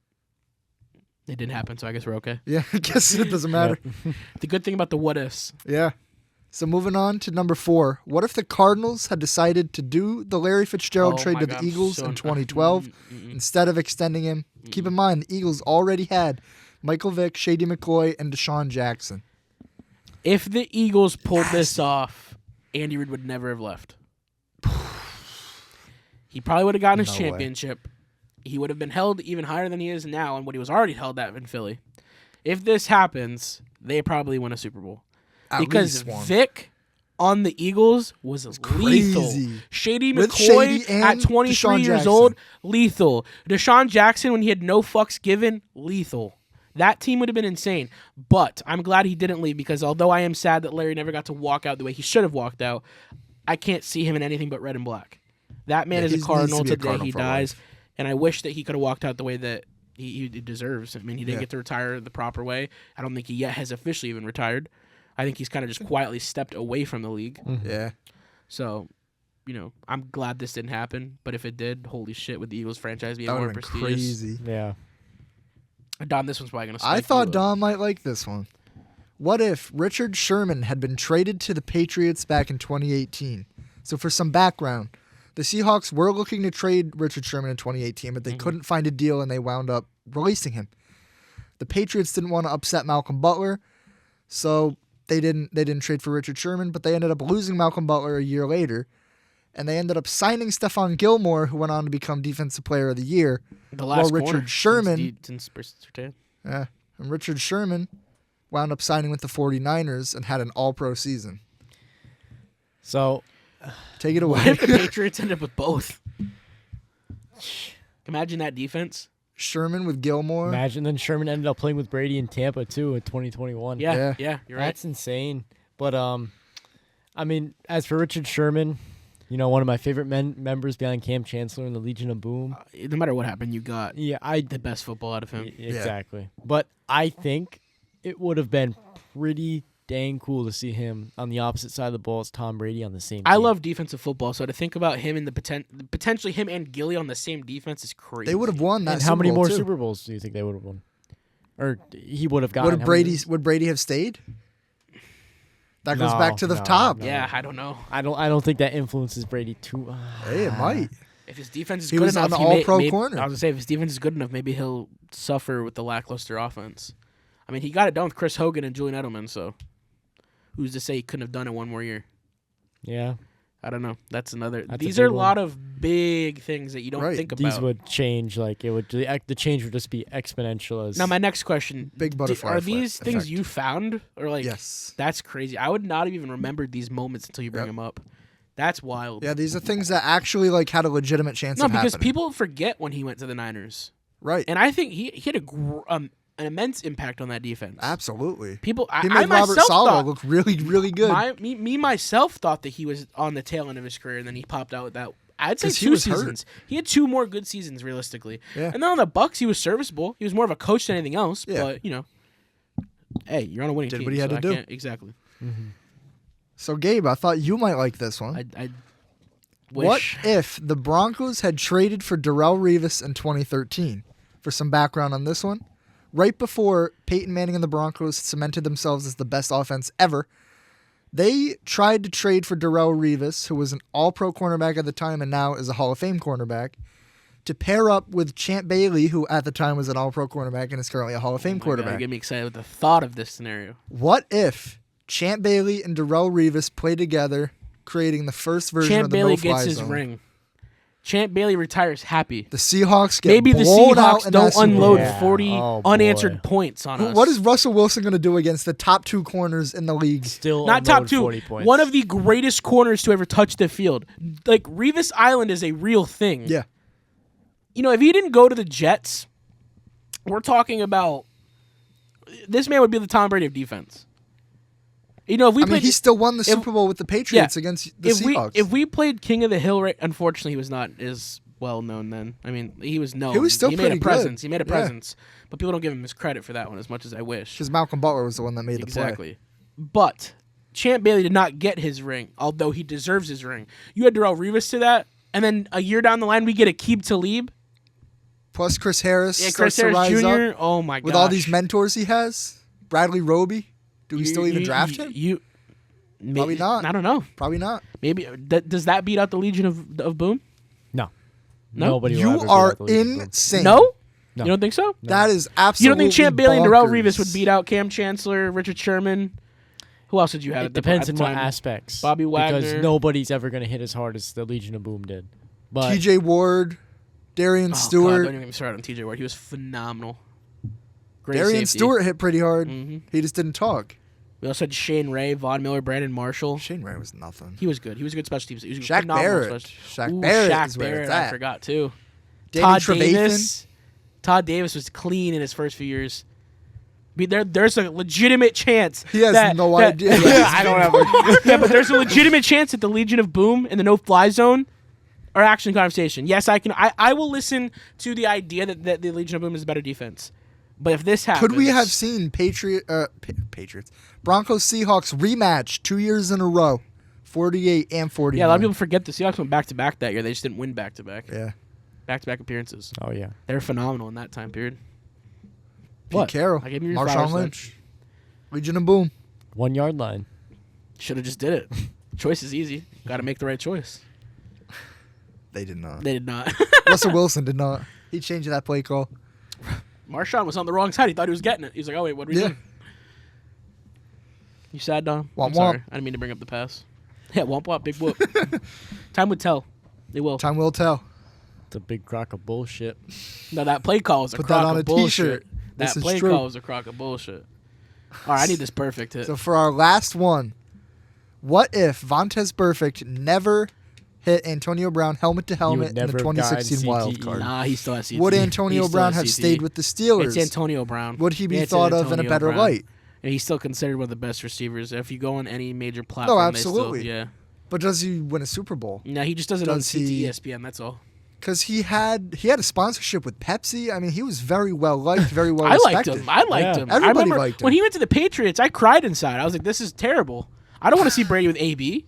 It didn't happen, so I guess we're okay. Yeah, I guess it doesn't matter. The good thing about the what ifs. Yeah. So moving on to number 4. What if the Cardinals had decided to do the Larry Fitzgerald trade to the Eagles in 2012 instead of extending him? Keep in mind, the Eagles already had Michael Vick, Shady McCoy, and Deshaun Jackson. If the Eagles pulled this off, Andy Reid would never have left. He probably would have gotten his No way. championship. He would have been held even higher than he is now and what he was already held at in Philly. If this happens, they probably win a Super Bowl. At Because least one. Vic on the Eagles was lethal. crazy. Shady With McCoy Shady and at 23 Deshaun years Jackson. old, lethal. Deshaun Jackson, when he had no fucks given, lethal. That team would have been insane. But I'm glad he didn't leave because although I am sad that Larry never got to walk out the way he should have walked out, I can't see him in anything but red and black. That man is a needs to Cardinal be a till the day Cardinal he for dies. life. And I wish that he could have walked out the way that he deserves. I mean, he didn't Yeah. get to retire the proper way. I don't think he yet has officially even retired. I think he's kind of just quietly stepped away from the league. Yeah. So, I'm glad this didn't happen. But if it did, holy shit, would the Eagles franchise be That more would have been prestigious? crazy. Yeah. Don, this one's probably going to I thought Don might like this one. What if Richard Sherman had been traded to the Patriots back in 2018? So for some background, the Seahawks were looking to trade Richard Sherman in 2018, but they couldn't find a deal and they wound up releasing him. The Patriots didn't want to upset Malcolm Butler, so they didn't trade for Richard Sherman, but they ended up losing Malcolm Butler a year later, and they ended up signing Stephon Gilmore, who went on to become Defensive Player of the Year. The last Richard corner Sherman- since Sertan. Yeah, and Richard Sherman wound up signing with the 49ers and had an all-pro season. So Take it What away. if the Patriots end up with both? Imagine that defense. Sherman with Gilmore. imagine then Sherman ended up playing with Brady in Tampa too in 2021. Yeah, Yeah. you're right. That's insane. But I mean, as for Richard Sherman, one of my favorite members behind Cam Chancellor in the Legion of Boom. No matter what happened, you got Yeah, the best football out of him. exactly. But I think it would have been pretty dang cool to see him on the opposite side of the ball as Tom Brady on the same team. I love defensive football, so to think about him and potentially him and Gilly on the same defense is crazy. They would have won that. And how many Super Bowl, more too. Super Bowls do you think they would have won? Or he would have gotten? Would how many- Brady have stayed? That goes No, back to the no, top. no. Yeah, I don't know. I don't think that influences Brady too. Hey, it might. If his defense is He good was enough, an he may- all-pro may- corner. I was gonna say if his defense is good enough, maybe he'll suffer with the lackluster offense. I mean, he got it done with Chris Hogan and Julian Edelman, so who's to say he couldn't have done it one more year? Yeah, I don't know. That's another. That's a These are a big lot of big things that you don't Right. think about. these would change. Like it would. The change would just be exponential. As Now, my next question: Big butterfly Are these effect. things you found, or like? Yes. That's crazy. I would not have even remembered these moments until you bring Yep. them up. That's wild. Yeah, these are things that actually had a legitimate chance No, of because happening. people forget when he went to the Niners, Right. and I think he had an immense impact on that defense. Absolutely. People, He I made Robert myself Saleh thought, look really, really good. me myself thought that he was on the tail end of his career, and then he popped out with that. I'd say 'Cause he 2 was hurt. seasons. He had 2 more good seasons, realistically. Yeah. And then on the Bucks, he was serviceable. He was more of a coach than anything else. Yeah. But hey, you're on a winning Did team. what he had so to I do. can't- Exactly. So, Gabe, I thought you might like this one. I What wish. if the Broncos had traded for Darrelle Revis in 2013? For some background on this one, right before Peyton Manning and the Broncos cemented themselves as the best offense ever, they tried to trade for Darrelle Revis, who was an all-pro cornerback at the time and now is a Hall of Fame cornerback, to pair up with Champ Bailey, who at the time was an all-pro cornerback and is currently a Hall of Fame Oh my God, quarterback. get me excited with the thought of this scenario. What if Champ Bailey and Darrelle Revis play together, creating the first version Champ of the Bailey no-fly gets his zone? ring. Champ Bailey retires happy. The Seahawks get Maybe the blown out Seahawks in don't that Super Bowl. unload Yeah. 40 Oh, boy. unanswered points on us. What is Russell Wilson going to do against the top 2 corners in the league? still Not top unload 2. 40 points. One of the greatest corners to ever touch the field. Like, Revis Island is a real thing. Yeah. If he didn't go to the Jets, we're talking about this man would be the Tom Brady of defense. If we played, he still won the Super Bowl with the Patriots against the Seahawks. if we played King of the Hill, right, unfortunately, he was not as well known then. I mean, he was known. He was still made pretty a good. presence. He made a Yeah. presence, but people don't give him his credit for that one as much as I wish. Because Malcolm Butler was the one that made the play. Exactly. But Champ Bailey did not get his ring, although he deserves his ring. You had Darrelle Revis to that, and then a year down the line, we get Aqib Talib. Plus Chris Harris Yeah, starts Chris Harris to rise Jr. up Oh my god. with all these mentors he has. Bradley Roby. Do we still even draft him? Probably not. I don't know. Probably not. Maybe does that beat out the Legion of Boom? No. No? Nobody will You ever beat are out the Legion of Boom. insane. No? No. You don't think so? No. That is You absolutely don't think Champ Bailey and Darrell bonkers. Revis would beat out Cam Chancellor, Richard Sherman? Who else did you have? It depends on at the what time? aspects. Bobby Because Wagner. nobody's ever going to hit as hard as the Legion of Boom did. But TJ Ward, Darian Oh, God, Stewart. don't even get me started on TJ Ward. He was phenomenal. Great Darian safety. Stewart hit pretty hard. Mhm. He just didn't talk. We also had Shane Ray, Von Miller, Brandon Marshall. Shane Ray was nothing. He was good. He was a good special teams. He was a Shaq phenomenal Barrett. special- Shaq Ooh, Barrett Shaq is where Barrett, it's I at. forgot too. Danny Todd Trevathan. Davis. Todd Davis was clean in his first few years. I mean, there's a legitimate chance. He has that, no that- idea. I don't have Yeah, but there's a legitimate chance that the Legion of Boom and the no-fly zone are actually in conversation. Yes, I will listen to the idea that the Legion of Boom is a better defense. But if this happens, Could we have seen Patriots, Broncos Seahawks rematch 2 years in a row, 48 and 49? Yeah, a lot of people forget the Seahawks went back-to-back that year. They just didn't win back-to-back. Yeah. Back-to-back appearances. Oh, yeah. They were phenomenal in that time period. Pete What? Carroll, I gave you your Marshawn flowers, Lynch, Legion of Boom. 1 yard line. Should have just did it. Choice is easy. Got to make the right choice. They did not. They did not. Russell Wilson did not. He changed that play call. Marshawn was on the wrong side. He thought he was getting it. He was like, oh, wait, what are we Yeah. doing? You sad, Dom? Womp I'm sorry. womp. I didn't mean to bring up the pass. Yeah, womp womp, big whoop. Time would tell. They will. Time will tell. It's a big crock of bullshit. No, that play call was a Put crock that on of a bullshit. t-shirt. That This is play true. call was a crock of bullshit. All right, I need this perfect hit. So for our last one, what if Vontez Burfict never hit Antonio Brown helmet to helmet in the never have 2016 gotten wild CTE. card? Nah, he still has CTE. Would He Antonio still Brown has have CTE. stayed with the Steelers? It's Antonio Brown. Would he be It's thought of in a Antonio better Brown. light? And he's still considered one of the best receivers. If you go on any major platform, absolutely. They still, yeah. But does he win a Super Bowl? No, he just does it on Does he- ESPN. That's all. Because he had a sponsorship with Pepsi. I mean, he was very well liked, very well I liked respected. him. I liked Yeah. him. I Everybody remember liked him. when he went to the Patriots. I cried inside. I was like, "This is terrible. I don't want to see Brady with AB.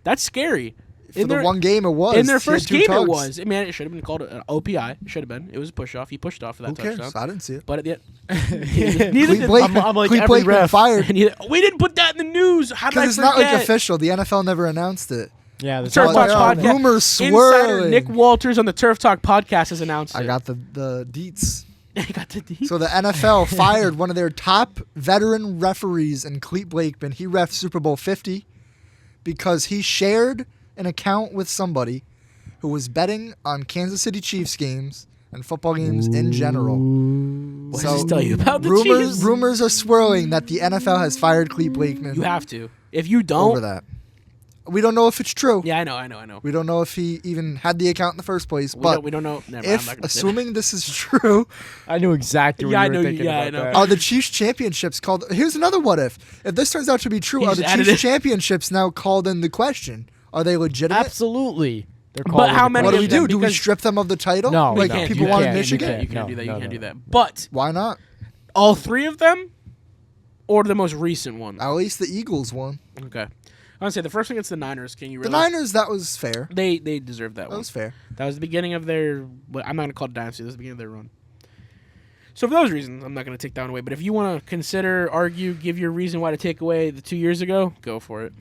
That's scary." For the one game it was. in their he had first two game, tugs. it was. I mean, it should have been called an OPI. It should have been. It was a push off. He pushed off for that Who cares? touchdown. I didn't see it. But at the end, neither Cleve did Blakeman, I'm like Cleve every Blakeman ref. fired. we didn't put that in the news. How did I Because forget? it's not like official. The NFL never announced it. Yeah, the Turf Oh, Talk yeah. podcast. Rumors Insider swirling. Nick Walters on the Turf Talk podcast has announced I it. got the deets. I got the deep. So the NFL fired one of their top veteran referees in Cleve Blakeman. He ref Super Bowl 50 because he shared an account with somebody who was betting on Kansas City Chiefs games and football games in general. What does this tell you about the Chiefs? Rumors are swirling that the NFL has fired Cleve Blakeman You have to. If you don't, over that. We don't know if it's true. yeah, I know. We don't know if he even had the account in the first place. We But don't know. Never mind, I'm if, not gonna say assuming this is true, I knew exactly what Yeah, I you were know you- thinking yeah, I about know. that. are the Chiefs championships called? Here's another what if. If this turns out to be true, He are just the added Chiefs it. championships now called in the question? Are they legitimate? Absolutely. They're But calling how it many What do of we them? do? Do we Because- strip them of the title? No, like no, can't. people you want in can't. Michigan. You can't No, do that. no, You can't no. do that. But Why not? all three of them, or the most recent one. At least the Eagles won. Okay. I want to say the first one against the Niners. Can you The really? Niners, that was fair. They deserved that That one. was fair. That was the beginning of their. Well, I'm not gonna call it dynasty. That was the beginning of their run. So for those reasons, I'm not gonna take that one away. But if you want to consider, argue, give your reason why to take away the 2 years ago, go for it.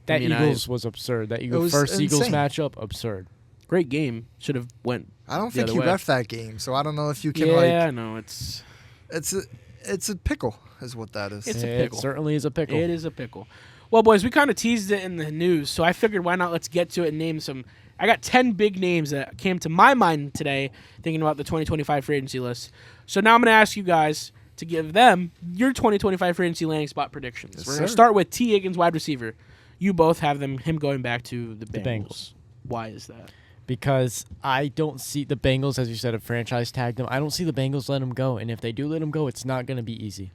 That I mean, Eagles was absurd. That Eagles was first Eagles insane. matchup, absurd. Great game. Should have went. I don't The think other he way. ref that game, so I don't know if you can Yeah, I know it's it's a pickle, is what that is. It's a It pickle. certainly is a pickle. It is a pickle. Well, boys, we kind of teased it in the news, so I figured why not let's get to it and name some. I got 10 big names that came to my mind today thinking about the 2025 free agency list. So now I'm going to ask you guys to give them your 2025 free agency landing spot predictions. Yes, We're going to sir. start with T. Higgins, wide receiver. You both have him going back to the Bengals. Bengals. Why is that? Because I don't see the Bengals, as you said, have franchise tagged them. I don't see the Bengals let him go. And if they do let him go, it's not going to be easy.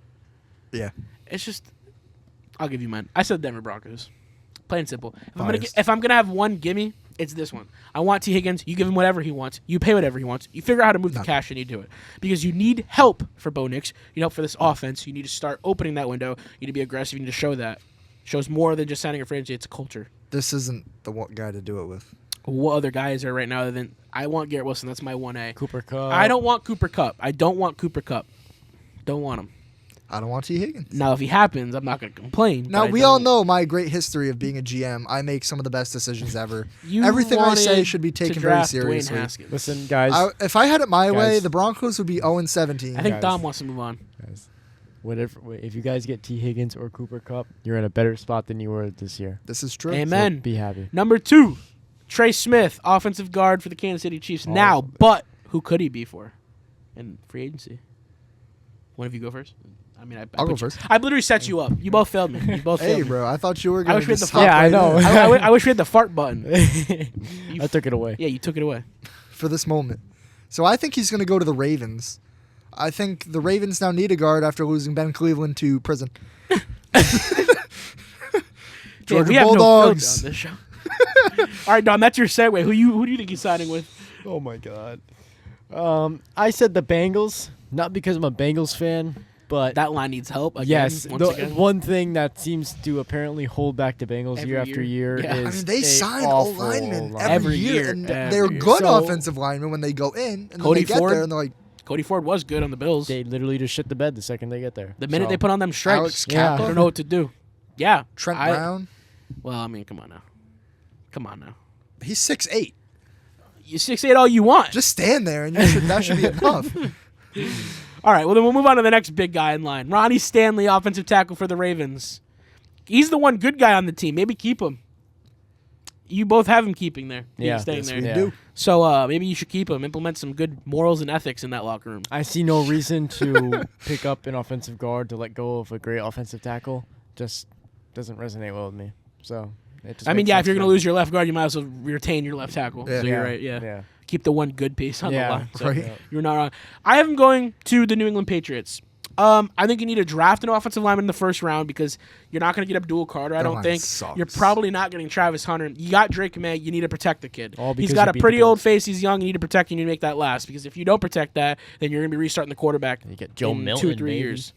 Yeah. It's just, I'll give you mine. I said Denver Broncos. Plain and simple. Biased. If I'm gonna have one gimme, it's this one. I want T. Higgins. You give him whatever he wants. You pay whatever he wants. You figure out how to move the cash and you do it. Because you need help for Bo Nix. You need help for this offense. You need to start opening that window. You need to be aggressive. You need to show that. Shows more than just signing a franchise. It's a culture. This isn't the one guy to do it with. What other guy is there right now other than I want Garrett Wilson? That's my 1A. Cooper Kupp. I don't want Cooper Kupp. I don't want Cooper Kupp. Don't want him. I don't want T. Higgins. Now, if he happens, I'm not going to complain. Now, but we all know my great history of being a GM. I make some of the best decisions ever. Everything I say should be taken very seriously. Listen, guys. If I had it my way, Guys. the Broncos would be 0-17. I think Guys. Dom wants to move on. Guys, whatever. If you guys get T. Higgins or Cooper Kupp, you're in a better spot than you were this year. This is true. Amen. So be happy. Number 2, Trey Smith, offensive guard for the Kansas City Chiefs. Now, but who could he be for in free agency? One of you go first. I mean, I'll go first. I literally set you up. You both failed me. You both failed Hey, me. bro, I thought you were I going wish to we had the just fart. Yeah, I know. I wish we had the fart button. I took it away. Yeah, you took it away. for this moment. So I think he's going to go to the Ravens. I think the Ravens now need a guard after losing Ben Cleveland to prison. Georgia we have Bulldogs. No filter on this show. All right, Don, that's your segue. Who do you think he's signing with? Oh my God. I said the Bengals, not because I'm a Bengals fan, but That line needs help. Again, yes, once again. one thing that seems to apparently hold back the Bengals Every year after year year. Yeah. is I mean, they a sign awful O-linemen O-line. every Every year, year. and Every they're year. good So- offensive linemen when they go in, and Cody then they get Ford? there, and they're like, Cody Ford was good on the Bills. They literally just shit the bed the second they get there. The minute So, they put on them stripes, Alex Yeah. I Kappa, don't know what to do. Yeah, Trent I- Brown. Well, I mean, come on now. Come on now. He's 6'8". You 6'8" all you want. Just stand there, and that should be enough. All right, well, then we'll move on to the next big guy in line. Ronnie Stanley, offensive tackle for the Ravens. He's the one good guy on the team. Maybe keep him. You both have him keeping there. Yeah. Staying Yes, there. we Yeah. do. So maybe you should keep him. Implement some good morals and ethics in that locker room. I see no reason to pick up an offensive guard to let go of a great offensive tackle. Just doesn't resonate well with me. So it just I mean, makes yeah, sense if you're to going to me. lose your left guard, you might as well retain your left tackle. Yeah. So you're right, yeah. Yeah. Keep the one good piece on the Yeah. line. So Right. Yeah. you're not wrong. I have him going to the New England Patriots. I think you need to draft an offensive lineman in the first round because you're not going to get Abdul Carter, I That don't line think. sucks. You're probably not getting Travis Hunter. You got Drake May. You need to protect the kid. All He's because got you a beat the pretty Bills. old face. He's young. You need to protect him. You need to make that last because if you don't protect that, then you're going to be restarting the quarterback You get Joe in Milton, 2 or 3 maybe. years.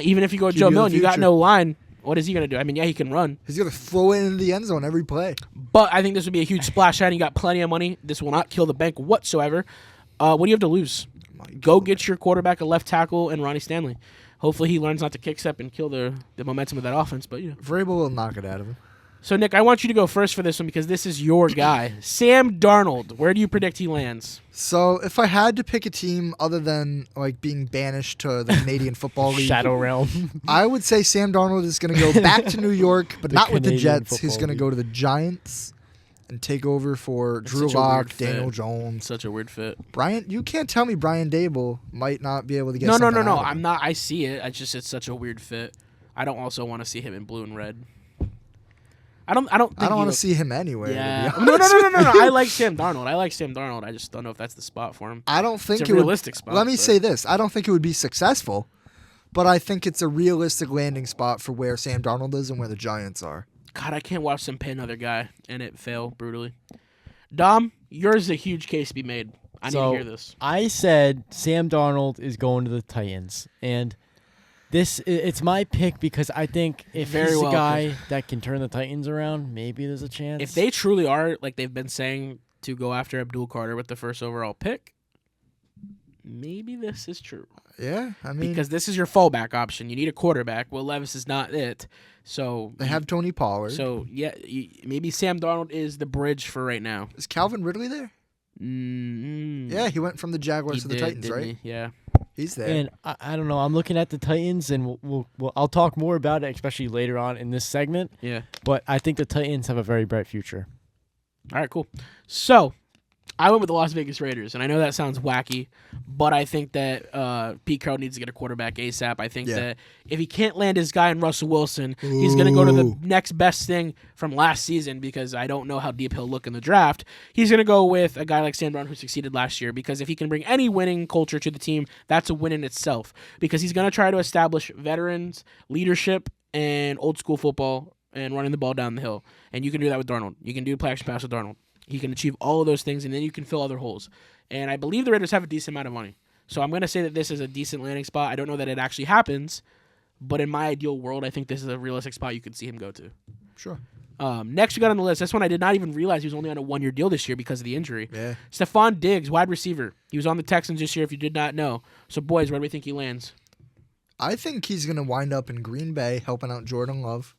Even if you go QB Joe of the Milton, you got future. no line. What is he going to do? I mean, yeah, he can run. He's going to throw it into the end zone every play. But I think this would be a huge splash pad. You got plenty of money. This will not kill the bank whatsoever. What do you have to lose? Go get your quarterback a left tackle and Ronnie Stanley. Hopefully he learns not to kick step and kill the momentum of that offense. But Vrabel will knock it out of him. So Nick, I want you to go first for this one because this is your guy, Sam Darnold. Where do you predict he lands? So if I had to pick a team other than like being banished to the Canadian Football League, Shadow Realm. I would say Sam Darnold is going to go back to New York, but The not with the Canadian Jets. He's Football going to go to the Giants and take over for That's Drew such a weird Lock, fit. Daniel Jones. Such a weird fit. Brian, you can't tell me Brian Dable might not be able to get No. something out of him. I'm not. I see it. It's such a weird fit. I don't also want to see him in blue and red. I don't. I don't want to see him anywhere. Yeah. To be No. honest with you. I like Sam Darnold. I just don't know if that's the spot for him. I don't think It's a it would. realistic spot. Let me but- say this: I don't think it would be successful, but I think it's a realistic landing spot for where Sam Darnold is and where the Giants are. God, I can't watch them pay another guy and it fail brutally. Dom, yours is a huge case to be made. I need to hear this. I said Sam Darnold is going to the Titans, and it's my pick because I think if Very he's well a guy that can turn the Titans around, maybe there's a chance. If they truly are, like they've been saying, to go after Abdul Carter with the first overall pick, maybe this is true. Yeah, I mean, Because this is your fallback option. You need a quarterback. Will Levis is not it. So they have Tony Pollard. So, yeah, maybe Sam Darnold is the bridge for right now. Is Calvin Ridley there? Mm-hmm. Yeah, he went from the Jaguars to the Titans, didn't right? he? Yeah. He's there. And I don't know. I'm looking at the Titans, and I'll talk more about it, especially later on in this segment. Yeah. But I think the Titans have a very bright future. All right, cool. So, I went with the Las Vegas Raiders, and I know that sounds wacky, but I think that Pete Carroll needs to get a quarterback ASAP. I think that if he can't land his guy in Russell Wilson, he's going to go to the next best thing from last season because I don't know how deep he'll look in the draft. He's going to go with a guy like Sam Brown who succeeded last year because if he can bring any winning culture to the team, that's a win in itself because he's going to try to establish veterans, leadership, and old school football and running the ball down the hill. And you can do that with Darnold. You can do play action pass with Darnold. He can achieve all of those things, and then you can fill other holes. And I believe the Raiders have a decent amount of money. So I'm going to say that this is a decent landing spot. I don't know that it actually happens, but in my ideal world, I think this is a realistic spot you could see him go to. Sure. Next, we got on the list. This one I did not even realize he was only on a 1-year deal this year because of the injury. Yeah. Stephon Diggs, wide receiver. He was on the Texans this year if you did not know. So, boys, where do we think he lands? I think he's going to wind up in Green Bay helping out Jordan Love.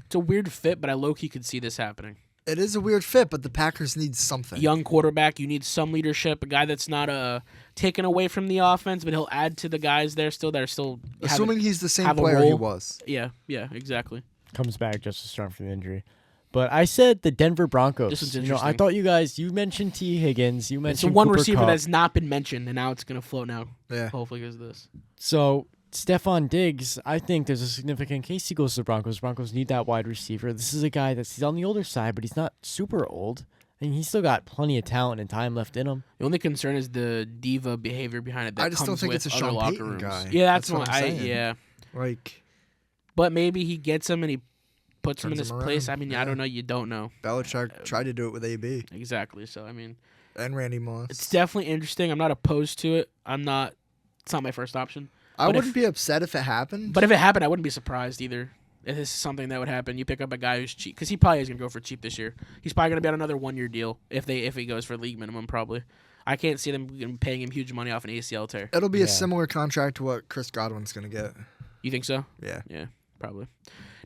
It's a weird fit, but I low-key could see this happening. It is a weird fit, but the Packers need something. Young quarterback, you need some leadership, a guy that's not taken away from the offense, but he'll add to the guys there still that are still Assuming he's the same have a player he role. was. Yeah, exactly. Comes back just as strong from the injury. But I said the Denver Broncos. This is I interesting. thought you mentioned T. Higgins. You It's mentioned the one Cooper receiver Kupp. that's not been mentioned, and now it's going to float now. Yeah. Hopefully because of this. So Stephon Diggs, I think there's a significant case he goes to the Broncos. Broncos need that wide receiver. This is a guy he's on the older side, but he's not super old. And he's still got plenty of talent and time left in him. The only concern is the diva behavior behind it. That I just don't comes think with it's a other Sean locker Payton rooms. guy. Yeah, that's what what I'm saying. Yeah. Like, But maybe he gets him and he puts him in Turns his him place. around. I mean, Yeah. I don't know. You don't know. Belichick tried to do it with AB Exactly. So, I mean, and Randy Moss. it's definitely interesting. I'm not opposed to it. It's not my first option. I but wouldn't if- be upset if it happened. But if it happened, I wouldn't be surprised either. If this is something that would happen, you pick up a guy who's cheap because he probably is going to go for cheap this year. He's probably going to be on another 1-year deal if he goes for league minimum. Probably, I can't see them paying him huge money off an ACL tear. It'll be Yeah. a similar contract to what Chris Godwin's going to get. You think so? Yeah. Yeah, probably.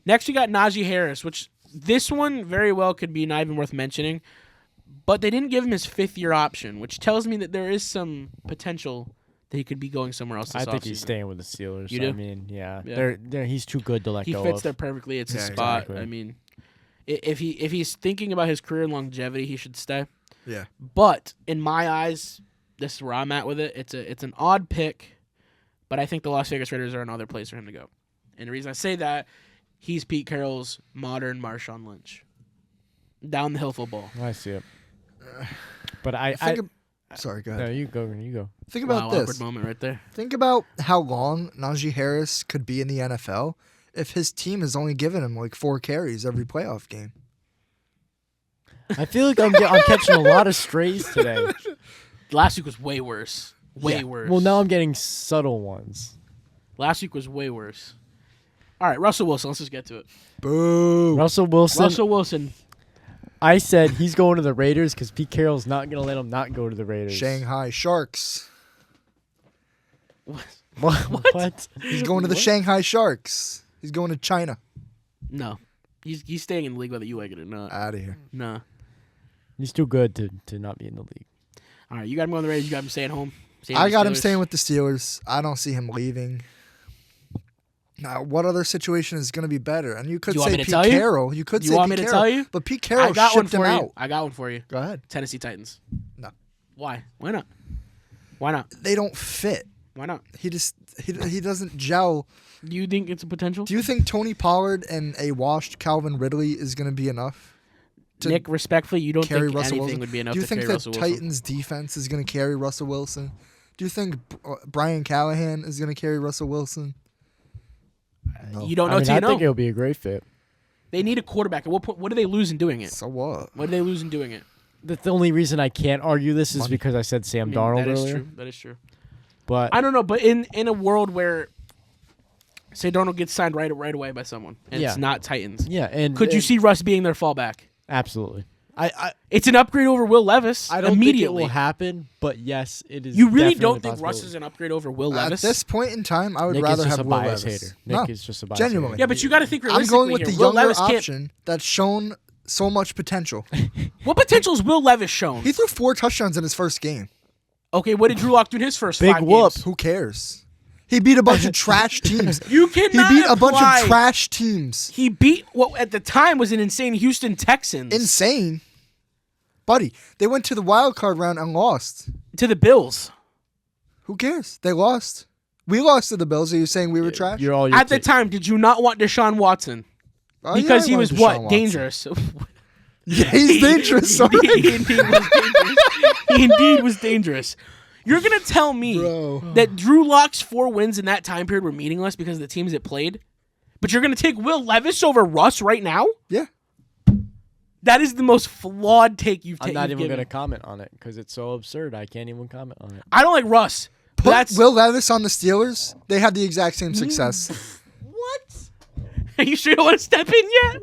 Next, we got Najee Harris, which this one very well could be not even worth mentioning, but they didn't give him his 5th-year option, which tells me that there is some potential that he could be going somewhere else this I think he's offseason. staying with the Steelers. You do? I mean, yeah. Yeah. He's too good to let He go fits of. there perfectly. It's his Yeah, spot. exactly. I mean, if he's thinking about his career and longevity, he should stay. Yeah. But in my eyes, this is where I'm at with it. It's an odd pick, but I think the Las Vegas Raiders are another place for him to go. And the reason I say that, he's Pete Carroll's modern Marshawn Lynch. Down the hill football. I see it. But Sorry, go no, ahead. you go. Think Wow, about this. awkward moment right there. Think about how long Najee Harris could be in the NFL if his team is only giving him like 4 carries every playoff game. I feel like I'm catching a lot of strays today. Last week was way worse. Way worse. Well, now I'm getting subtle ones. Last week was way worse. All right, Russell Wilson. Let's just get to it. Boo. Russell Wilson. Russell Wilson. I said he's going to the Raiders because Pete Carroll's not going to let him not go to the Raiders. Shanghai Sharks. What? He's going to the Shanghai Sharks. He's going to China. No. He's staying in the league whether you like it or not. Out of here. No. He's too good to not be in the league. All right, you got him going to the Raiders. You got him staying home. I got him staying with the Steelers. I don't see him leaving. Now, what other situation is going to be better? And you could You want say me to Pete tell you? Carroll. You could You say want Pete me to Carroll, tell you? But Pete I Carroll got one shipped him for you. out. I got one for you. Go ahead. Tennessee Titans. No. Why? Why not? Why not? They don't fit. Why not? He doesn't gel. Do you think it's a potential? Do you think Tony Pollard and a washed Calvin Ridley is going to be enough? to Nick, respectfully, you don't carry think Russell anything Wilson? would be enough Do you to think carry the Russell Wilson? Titans defense is going to carry Russell Wilson? Do you think Brian Callahan is going to carry Russell Wilson? No. You don't know I mean, till I you know. think it'll be a great fit. They need a quarterback. At what point? What do they lose in doing it? So what? What do they lose in doing it? The only reason I can't argue this is Money. because I said Sam I mean, Darnold that is earlier. true. That is true. But I don't know, but in a world where, say, Darnold gets signed right away by someone, and Yeah. it's not Titans, yeah, and could you see Russ being their fallback? absolutely? I It's an upgrade over Will Levis. don't immediately. think it will happen, but yes, it is. You really definitely don't a think Russ possibility. is an upgrade over Will At Levis? this point in time, I would Nick rather is just have a Will bias Levis. hater. No, Nick is just a bias genuinely. hater. Yeah, but you got to think I'm realistically going with here. the Will younger Levis can't. option that's shown so much potential. What potential has Will Levis shown? He threw 4 touchdowns in his first game. Okay, what did Drew Lock do in his first Big 5 whoop. games? Who cares? He beat a bunch of trash teams. You He cannot beat a bunch apply- of trash teams. He beat what at the time was an insane Houston Texans Insane. Buddy, they went to the wild card round and lost. to the Bills. Who cares? They lost. We lost to the Bills. Are you saying we were trash? You're all your At the time, did you not want Deshaun Watson? Oh, yeah, Because I he wanted was Deshaun what? Watson. Dangerous. Yeah, he's dangerous. He indeed was dangerous. He indeed was dangerous. You're going to tell me Bro. that Drew Lock's 4 wins in that time period were meaningless because of the teams it played? But you're going to take Will Levis over Russ right now? Yeah. That is the most flawed take you've I'm taken. not even going to comment on it because it's so absurd. I can't even comment on it. I don't like Russ. but Put That's Will Levis on the Steelers. They had the exact same success. What? Are you sure you don't want to step in yet?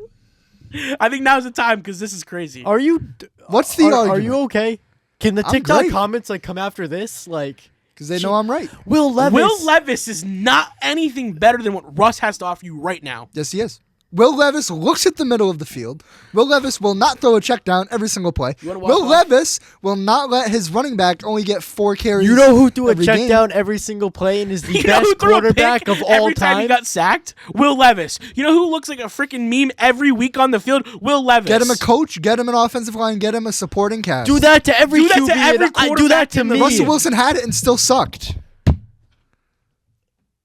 I think now's the time because this is crazy. Are you? What's the Are argument? you okay? Can the I'm TikTok great. comments like come after this? Like, Because they know I'm right. Will Levis. Will Levis is not anything better than what Russ has to offer you right now. Yes, he is. Will Levis looks at the middle of the field. Will Levis will not throw a check down every single play. wanna walk Will off? Levis will not let his running back only get 4 carries. You know who threw a every check game. down every single play and is the You know who best threw a quarterback pick of all every time he time? got sacked? Will Levis. You know who looks like a freaking meme every week on the field? Will Levis. Get him a coach, get him an offensive line, get him a supporting cast. Do that to every Do that to QB. every and I do quarterback that to in the- me. Russell Wilson had it and still sucked.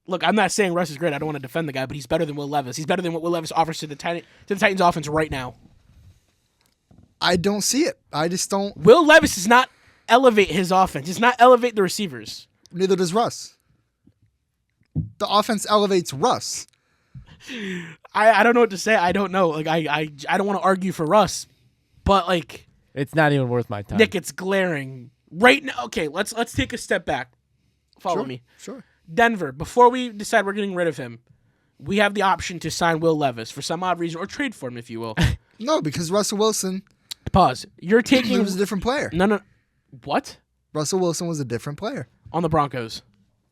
Look, I'm not saying Russ is great. I don't want to defend the guy, but he's better than Will Levis. He's better than what Will Levis offers to the Titans offense right now. I don't see it. I just don't. Will Levis does not elevate his offense. Does not elevate the receivers. Neither does Russ. The offense elevates Russ. I don't know what to say. I don't know. Like I don't want to argue for Russ, but like It's not even worth my time. Nick, it's glaring right now. Okay, let's take a step back. Follow me. Sure. Denver, before we decide we're getting rid of him, we have the option to sign Will Levis for some odd reason or trade for him, if you will. No, because Russell Wilson Pause. You're he taking was a different player. no. What Russell Wilson was a different player. on the Broncos?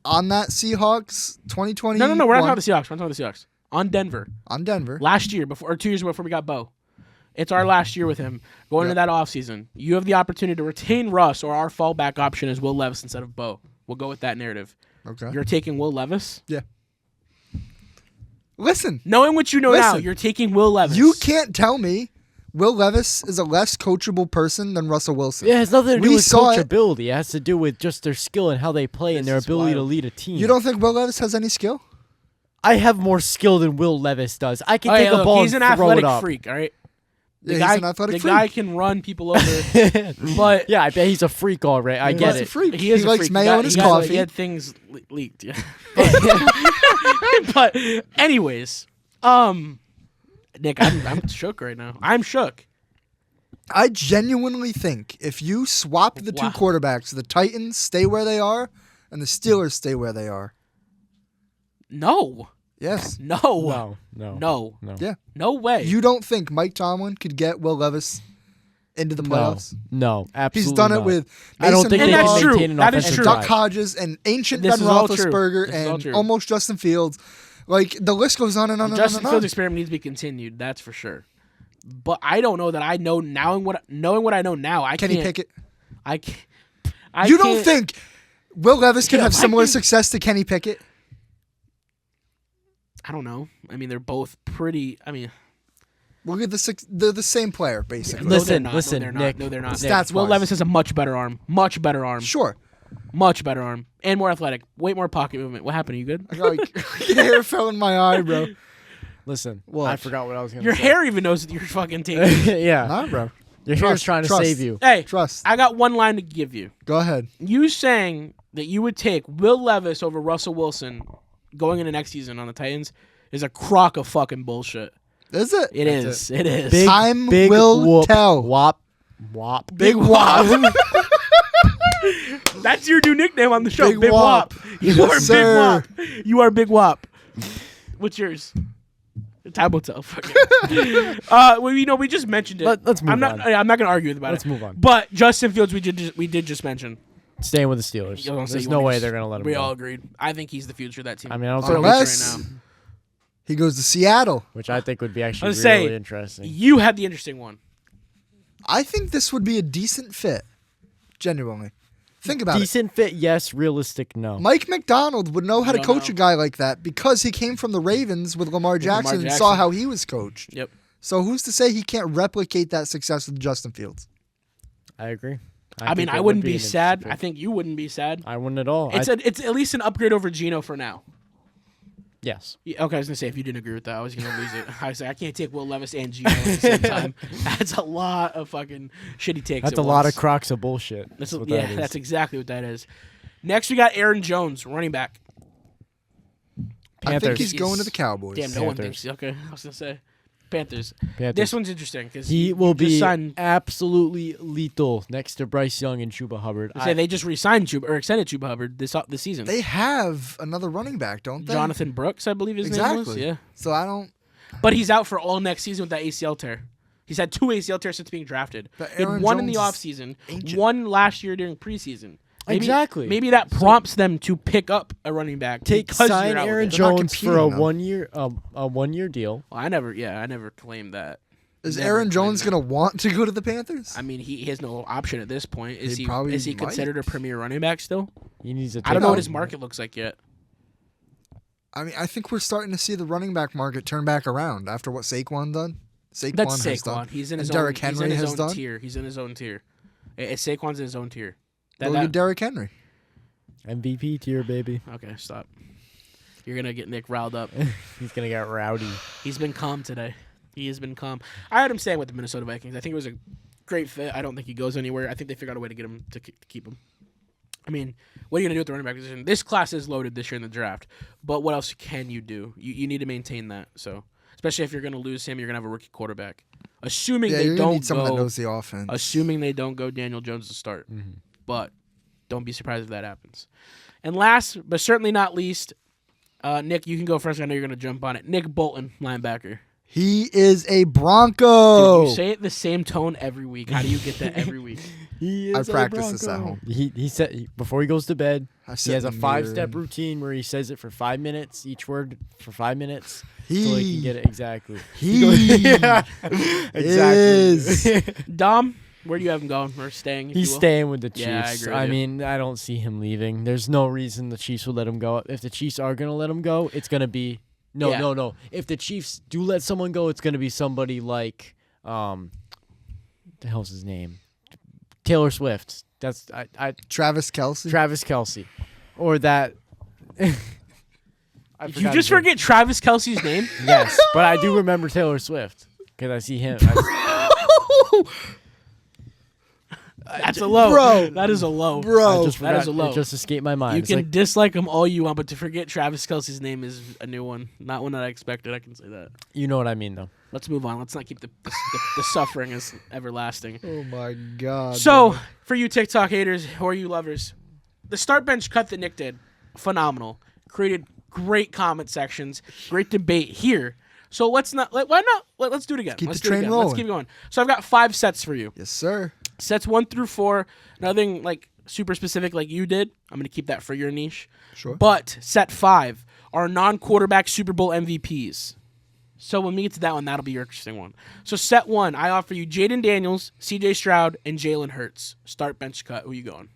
On that Seahawks 2020. No. We're not talking about the Seahawks. We're not talking about the Seahawks. On Denver On Denver. last year, before or 2 years before we got Bo. It's our last year with him going into that offseason. You have the opportunity to retain Russ, or our fallback option is Will Levis instead of Bo. We'll go with that narrative. Okay. You're taking Will Levis? Yeah. Listen, Knowing what you know now, Listen. you're taking Will Levis. you can't tell me Will Levis is a less coachable person than Russell Wilson. It has nothing to do We with saw it. coachability. It has to do with just their skill and how they play and their This is ability to wild. lead a team. You don't think Will Levis has any skill? I have more skill than Will Levis does. I can Oh, take yeah, a look, ball he's and an throw it athletic up. freak, all right? Yeah, he's an athletic the freak. guy can run people over, but Yeah, I bet he's a freak already. I get He's it. a freak. he is He a likes freak. mayo in his He coffee. had things leaked. Yeah. But anyways, Nick, I'm shook right now. I'm shook. I genuinely think if you swap the two Wow. quarterbacks, the Titans stay where they are and the Steelers stay where they are. No, Yes. no, No. Yeah. no way. You don't think Mike Tomlin could get Will Levis into the playoffs? No, absolutely He's done it not. with I don't Mason think And they that's can true. maintain an That is offensive true. Duck drive. Hodges and ancient This Ben is all true. Roethlisberger This is all and true. almost Justin Fields. Like, the list goes on and on The and on Justin and on. Fields experiment needs to be continued. That's for sure. But I don't know that I know now, and knowing what I know now, I Kenny can't. Pickett. I can't. I You don't can't- think Will Levis can Yeah, have I similar can- success to Kenny Pickett? I don't know. I mean, they're both pretty. I mean, Look at they're the same player, basically. no, Listen, they're not. listen, no, they're Nick. Not. No, they're not. Stats Will wise. Levis has a much better arm. Much better arm. Sure. Much better arm. And more athletic. Way more pocket movement. What happened? Are you good? Like, your hair fell in my eye, bro. Listen, What? I forgot what I was going to Your say. hair even knows that you're fucking taking. Yeah. Nah, bro. Your hair's Trust, trying to trust. save you. Hey, Trust. I got one line to give you. Go ahead. You saying that you would take Will Levis over Russell Wilson going into next season on the Titans is a crock of fucking bullshit. Is it? It is. It is. Big, Time big will whoop. tell. Wop. Wop. Big wop. That's your new nickname on the show. Big Big Wop. Wop. You Yes, are sir. Big Wop. You are Big Wop. What's yours? Time will tell. Fuck it. Well, we just mentioned it. Let's move I'm not. on. I'm not gonna argue about Let's it. move on. But Justin Fields, we did just mention. Staying with the Steelers. I was gonna say, There's you no wanna way just- they're going to let him We go. all agreed. I think he's the future of that team. I mean, I don't Put it think right Unless now. he goes to Seattle. which I think would be I actually was really saying, interesting. You had the interesting one. I think this would be a decent fit. Genuinely. Think about it. Decent fit, yes. Realistic, no. Mike McDonald would know how to don't coach know. a guy like that because he came from the Ravens with Lamar Jackson and Jackson. saw how he was coached. Yep. So who's to say he can't replicate that success with Justin Fields? I agree. I mean, think I it wouldn't would be an sad. interesting I think you wouldn't be sad. fit. I wouldn't at all. It's at least an upgrade over Geno for now. Yes. Yeah, okay, I was gonna say if you didn't agree with that, I was gonna lose it. I was like, I can't take Will Levis and Geno at the same time. That's a lot of fucking shitty takes. That's at a lot once. of crocs of bullshit. That's That's what yeah, that is. that's exactly what that is. Next, we got Aaron Jones, running back. I think Panthers. he's going to the Cowboys. Damn, no one Panthers. thinks. Okay, I was gonna say Panthers. Panthers. This one's interesting because He will be signed. absolutely lethal next to Bryce Young and Chuba Hubbard. Say they just re-signed Chuba or extended Chuba Hubbard this season. They have another running back, don't they? Jonathan Brooks, I believe his name was. Exactly. Yeah. So I don't. But he's out for all next season with that ACL tear. He's had 2 ACL tears since being drafted. But He had Aaron one in the Jones offseason, ancient. one last year during preseason. Exactly. Maybe that prompts them to pick up a running back. because Sign you're out with Aaron it. They're not Jones for competing, a 1 year deal. Well, I never claimed that. Is Never Aaron claimed Jones that. going to want to go to the Panthers? I mean, he has no option at this point. Is He he probably is he might. considered a premier running back still? He needs to. I don't know No. what his market looks like yet. I mean, I think we're starting to see the running back market turn back around after what Saquon done. Saquon That's has done. Saquon. He's in And his Derrick own. He's Henry in his has own done. tier. He's in his own tier. Saquon's in his own tier. Look at Derrick Henry. MVP tier, baby. Okay, stop. You're gonna get Nick riled up. He's gonna get rowdy. He's been calm today. He has been calm. I had him staying with the Minnesota Vikings. I think it was a great fit. I don't think he goes anywhere. I think they figured out a way to get him to keep him. I mean, what are you gonna do with the running back position? This class is loaded this year in the draft, but what else can you do? You need to maintain that. So, especially if you're gonna lose him, you're gonna have a rookie quarterback. Assuming Yeah, they you're going to don't need someone go. that knows the offense. Assuming they don't go Daniel Jones to start, but don't be surprised if that happens. And last, but certainly not least, Nick, you can go first. I know you're gonna jump on it. Nick Bolton, linebacker. He is a Bronco. Dude, you say it the same tone every week. How do you get that every week? He I is a practice this at Bronco. home. He said before he goes to bed. I He sit has a in the mirror 5-step and- routine where he says it for 5 minutes, each word for 5 minutes, He, so he can get it exactly. He Yeah, is. exactly. Dom, where do you have him going or staying? If He's you will? staying with the Chiefs. Yeah, I agree with I you. mean, I don't see him leaving. There's no reason the Chiefs will let him go. If the Chiefs are gonna let him go, it's gonna be no. If the Chiefs do let someone go, it's gonna be somebody like the hell's his name? Taylor Swift. That's Travis Kelce. Travis Kelce, or that. I Did forgot you just his name. forget Travis Kelsey's name? Yes, but I do remember Taylor Swift because I see him. That's a low. Bro. That is a low. Bro. I just That forgot, is a low. It just escaped my mind. You It's can like, dislike him all you want, but to forget Travis Kelsey's name is a new one. Not one that I expected. I can say that. you know what I mean, though. Let's move on. Let's not keep the suffering as everlasting. Oh my God. So, for you TikTok haters or you lovers, the start bench cut that Nick did, phenomenal. Created great comment sections, great debate here. So let's do it again. Keep Let's the do it train again. rolling. Let's keep going. So I've got 5 sets for you. Yes, sir. Sets 1 through 4. Nothing like super specific like you did. I'm gonna keep that for your niche. Sure. But set 5 are non-quarterback Super Bowl MVPs. So when we get to that one, that'll be your interesting one. So set 1, I offer you Jaden Daniels, C.J. Stroud, and Jalen Hurts. Start bench cut. Who you going?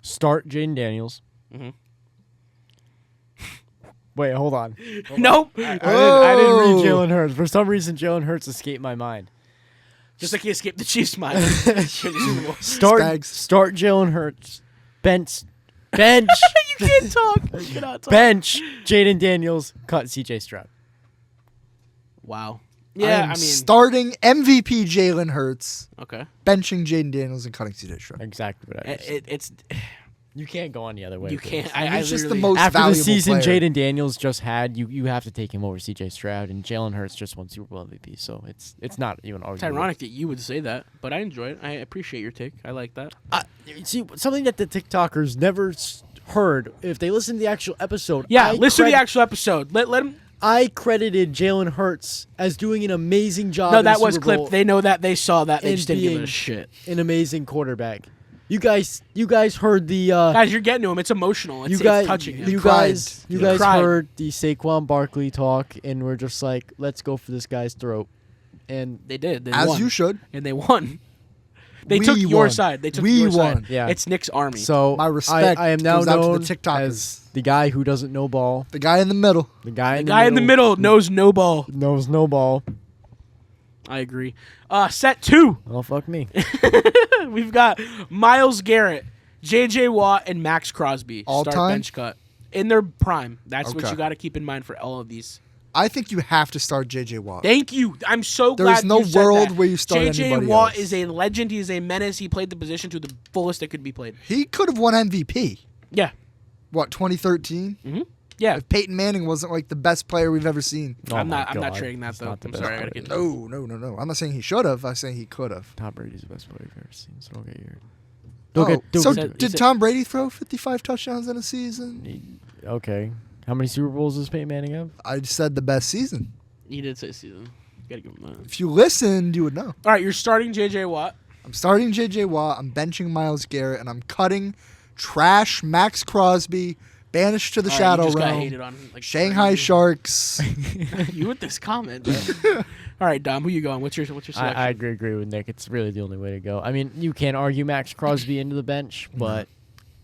Start Jaden Daniels. Mhm. Wait, hold on. Nope. I didn't read Oh. Jalen Hurts. For some reason, Jalen Hurts escaped my mind. Just like he escaped the Chiefs' mind. Start Spags. Jalen Hurts. Bench You can't talk. You cannot talk. bench Jaden Daniels. Cut CJ Stroud. Wow. I Yeah, am I mean. starting MVP Jalen Hurts, Okay. benching Jaden Daniels, and cutting CJ Stroud. Exactly what I said. It's You can't go on the other way. you with can't. this. I He's just the literally- most After the valuable season player. Jaden Daniels just had, you have to take him over CJ Stroud, and Jalen Hurts just won Super Bowl MVP, so it's not even It's arguable. ironic that you would say that, but I enjoy it. I appreciate your take. I like that. See, something that the TikTokers never heard, if they listen to the actual episode. Yeah, I listen to the credit- actual episode. Let him. I credited Jalen Hurts as doing an amazing job. No, in that the was Super Bowl, clipped. They know that. They saw that. They and just didn't give it being- a shit. an amazing quarterback. You guys heard the. Guys, you're getting to him. It's emotional. It's, you guys, it's touching him. you cried. guys, you Yeah. guys Cried. heard the Saquon Barkley talk, and we're just like, let's go for this guy's throat. And They did. They As won. you should. And they won. They We took your won. side. They took We your won. side. Yeah. It's Nick's army. so My respect I am now goes out to the known TikTokers. as the guy who doesn't know ball. The guy in the middle. The guy, the guy in the middle knows no ball. knows no ball. I agree. Set 2. Oh, fuck me. We've got Myles Garrett, J.J. Watt, and Max Crosby. All Start time? bench cut. In their prime. That's what Okay. you got to keep in mind for all of these. I think you have to start J.J. Watt. Thank you. I'm so There glad is no you said world that. where you start J.J. anybody Watt else. is a legend. He is a menace. He played the position to the fullest it could be played. He could have won MVP. Yeah. What, 2013? Yeah. If Peyton Manning wasn't like the best player we've ever seen. Oh I'm my not God. trading that He's though. not the I'm best sorry. I gotta player. get No. I'm not saying he should have. I'm saying he could have. Tom Brady's the best player I've ever seen, so don't get your... So said- he did said- Tom Brady throw 55 touchdowns in a season? Okay. How many Super Bowls does Peyton Manning have? I said the best season. He did say season. Gotta give him that. If you listened, you would know. All right, you're starting J.J. Watt. I'm starting J.J. Watt. I'm benching Myles Garrett, and I'm cutting trash Max Crosby, banished to the All right, Shadow you just got Realm, hated on, like, Shanghai crazy. Sharks. You with this comment, man. All right, Dom, who you going? What's your selection? I agree with Nick. It's really the only way to go. I mean, you can't argue Max Crosby into the bench, but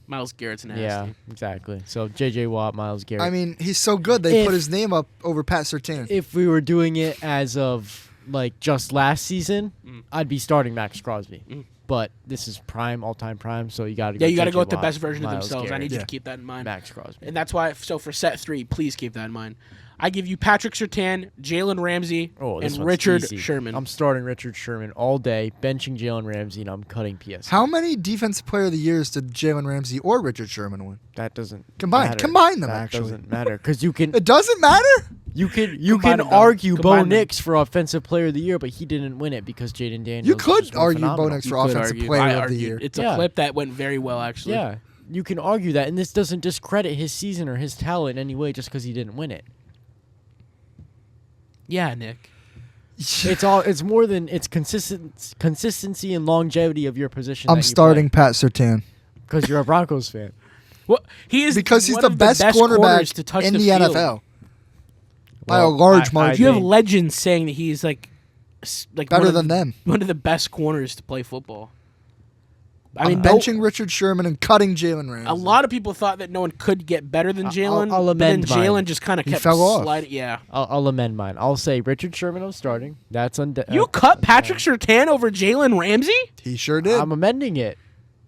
Myles Garrett's nasty. yeah, exactly. So J.J. Watt, Myles Garrett. I mean, he's so good. They If- put his name up over Pat Surtain. if we were doing it as of like just last season, I'd be starting Max Crosby. But this is prime, all-time prime, so you got to Yeah, you got to JJ go with the Watt, best version of Myles themselves. I Garrett, need you Yeah. to keep that in mind. Max Crosby. And that's why, so for set 3, please keep that in mind. I give you Patrick Surtain, Jalen Ramsey, Oh, this and one's Richard easy. Sherman. I'm starting Richard Sherman all day, benching Jalen Ramsey, and I'm cutting PS. How many Defensive Player of the Years did Jalen Ramsey or Richard Sherman win? That doesn't Combine matter. them, That actually. doesn't matter because you can It doesn't matter? you can Combine them, Dom. argue Bo Combine them. Nix for Offensive Player of the Year, but he didn't win it because Jaden Daniels. You was could just more argue Bo phenomenal. Nix You for could Offensive argue. Player I of the argued. Year. It's a Yeah. clip that went very well, actually. Yeah, you can argue that, and this doesn't discredit his season or his talent in any way just because he didn't win it. Yeah, Nick. It's more than it's consistency and longevity of your position. I'm starting Pat Surtain because you're a Broncos fan. Well, he is because he's one the of best corners cornerback to touch in the field. NFL by a Well, large I margin. You have think- legends saying that he's like Better one of than the- them. one of the best corners to play football. I I'm mean, benching Richard Sherman and cutting Jalen Ramsey. a lot of people thought that no one could get better than Jalen. I'll but then amend mine. Jalen just kind of He kept fell off. sliding. Yeah. I'll amend mine. I'll say Richard Sherman. I'm starting. That's You cut Patrick Surtain over Jalen Ramsey? He sure did. I'm amending it.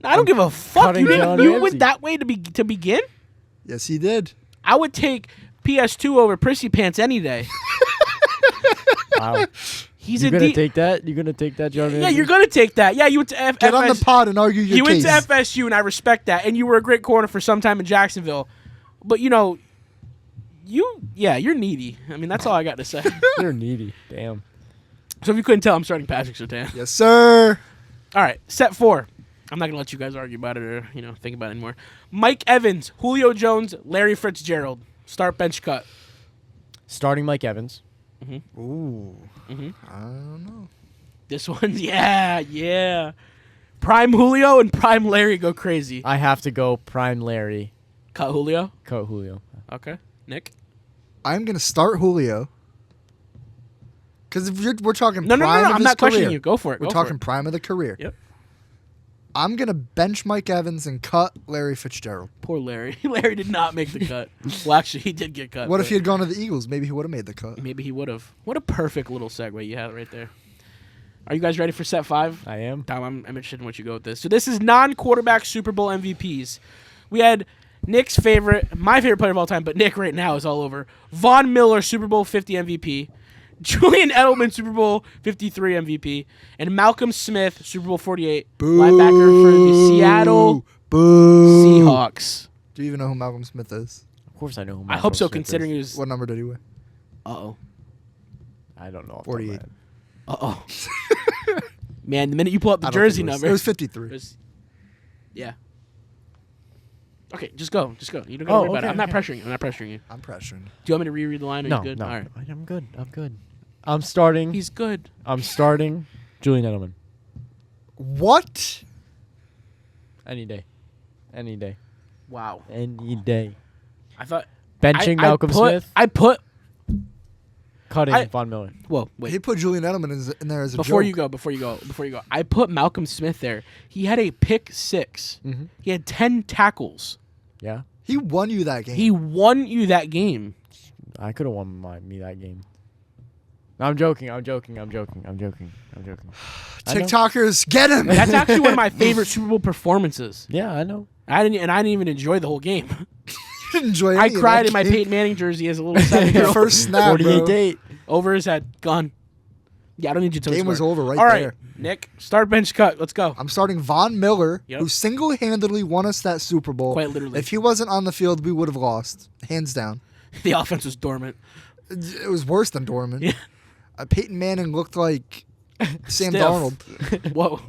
I don't give a fuck. cutting Jalen You Ramsey. went that way to begin? Yes, he did. I would take PS2 over Prissy Pants any day. Wow. He's You a gonna D. take that? You gonna take that, John? Yeah, you're gonna take that. Yeah, you went to Get on the pod and argue your You went case. to FSU, and I respect that. And you were a great corner for some time in Jacksonville. But, you're needy. I mean, that's all I got to say. You're needy. Damn. So if you couldn't tell, I'm starting Patrick Surtain. Yes, sir. All right, set 4. I'm not going to let you guys argue about it or, think about it anymore. Mike Evans, Julio Jones, Larry Fitzgerald. Start, bench, cut. Starting Mike Evans. Ooh. Mhm. I don't know. This one's, yeah. Prime Julio and Prime Larry go crazy. I have to go prime Larry. Cut Julio. Cut Julio. Okay. Nick? I'm going to start Julio. Because if we're talking No, prime of I'm his not questioning career. you. Go for it. We're Go talking for prime of the career. Yep. I'm going to bench Mike Evans and cut Larry Fitzgerald. it. Poor Larry. Larry did not make the cut. Well, actually, he did get cut. What if but he had gone to the Eagles? Maybe he would have made the cut. Maybe he would have. What a perfect little segue you had right there. Are you guys ready for set 5? I am. Tom, I'm interested in what you go with this. So this is non-quarterback Super Bowl MVPs. We had Nick's favorite, my favorite player of all time, but Nick right now is all over. Von Miller, Super Bowl 50 MVP. Julian Edelman, Super Bowl 53 MVP. And Malcolm Smith, Super Bowl 48 linebacker for the Seattle Boo. Seahawks. Do you even know who Malcolm Smith is? Of course I know who I hope so, Smith considering is. he was... What number did he wear? Uh-oh. I don't know. off the top of my 48. head. Uh-oh. Man, the minute you pull up the I don't jersey think it was- number... It was 53. Yeah. Okay, just go. You don't gotta worry about it. okay, I'm not okay. pressuring you. I'm pressuring. Do you want me to reread the line? Or No, you good? no. All right. I'm good. I'm starting. He's good. I'm starting Julian Edelman. What? Any day. Any day. Wow. Any day. I thought Benching I Malcolm put, Smith. I put. Cutting Von Miller. Whoa, He wait. put Julian Edelman in there as a Before joke. you go. I put Malcolm Smith there. He had a pick 6. Mm-hmm. He had 10 tackles. Yeah. He won you that game. He won you that game. I could have won me that game. I'm joking. I know. TikTokers, get him. That's actually one of my favorite Super Bowl performances. Yeah, I know. I didn't even enjoy the whole game. Didn't enjoy I any of cried that in my game. Peyton Manning jersey as a little 7-year-old. First snap, 48 bro. to 8. Over his head, gone. Yeah, I don't need you to tell me. Game was score. over right All right, there. Nick, start, bench, cut. Let's go. I'm starting Von Miller, Yep. who single-handedly won us that Super Bowl. Quite literally. If he wasn't on the field, we would have lost, hands down. The offense was dormant. It was worse than dormant. Yeah. Peyton Manning looked like Sam Stiff. Darnold. Whoa.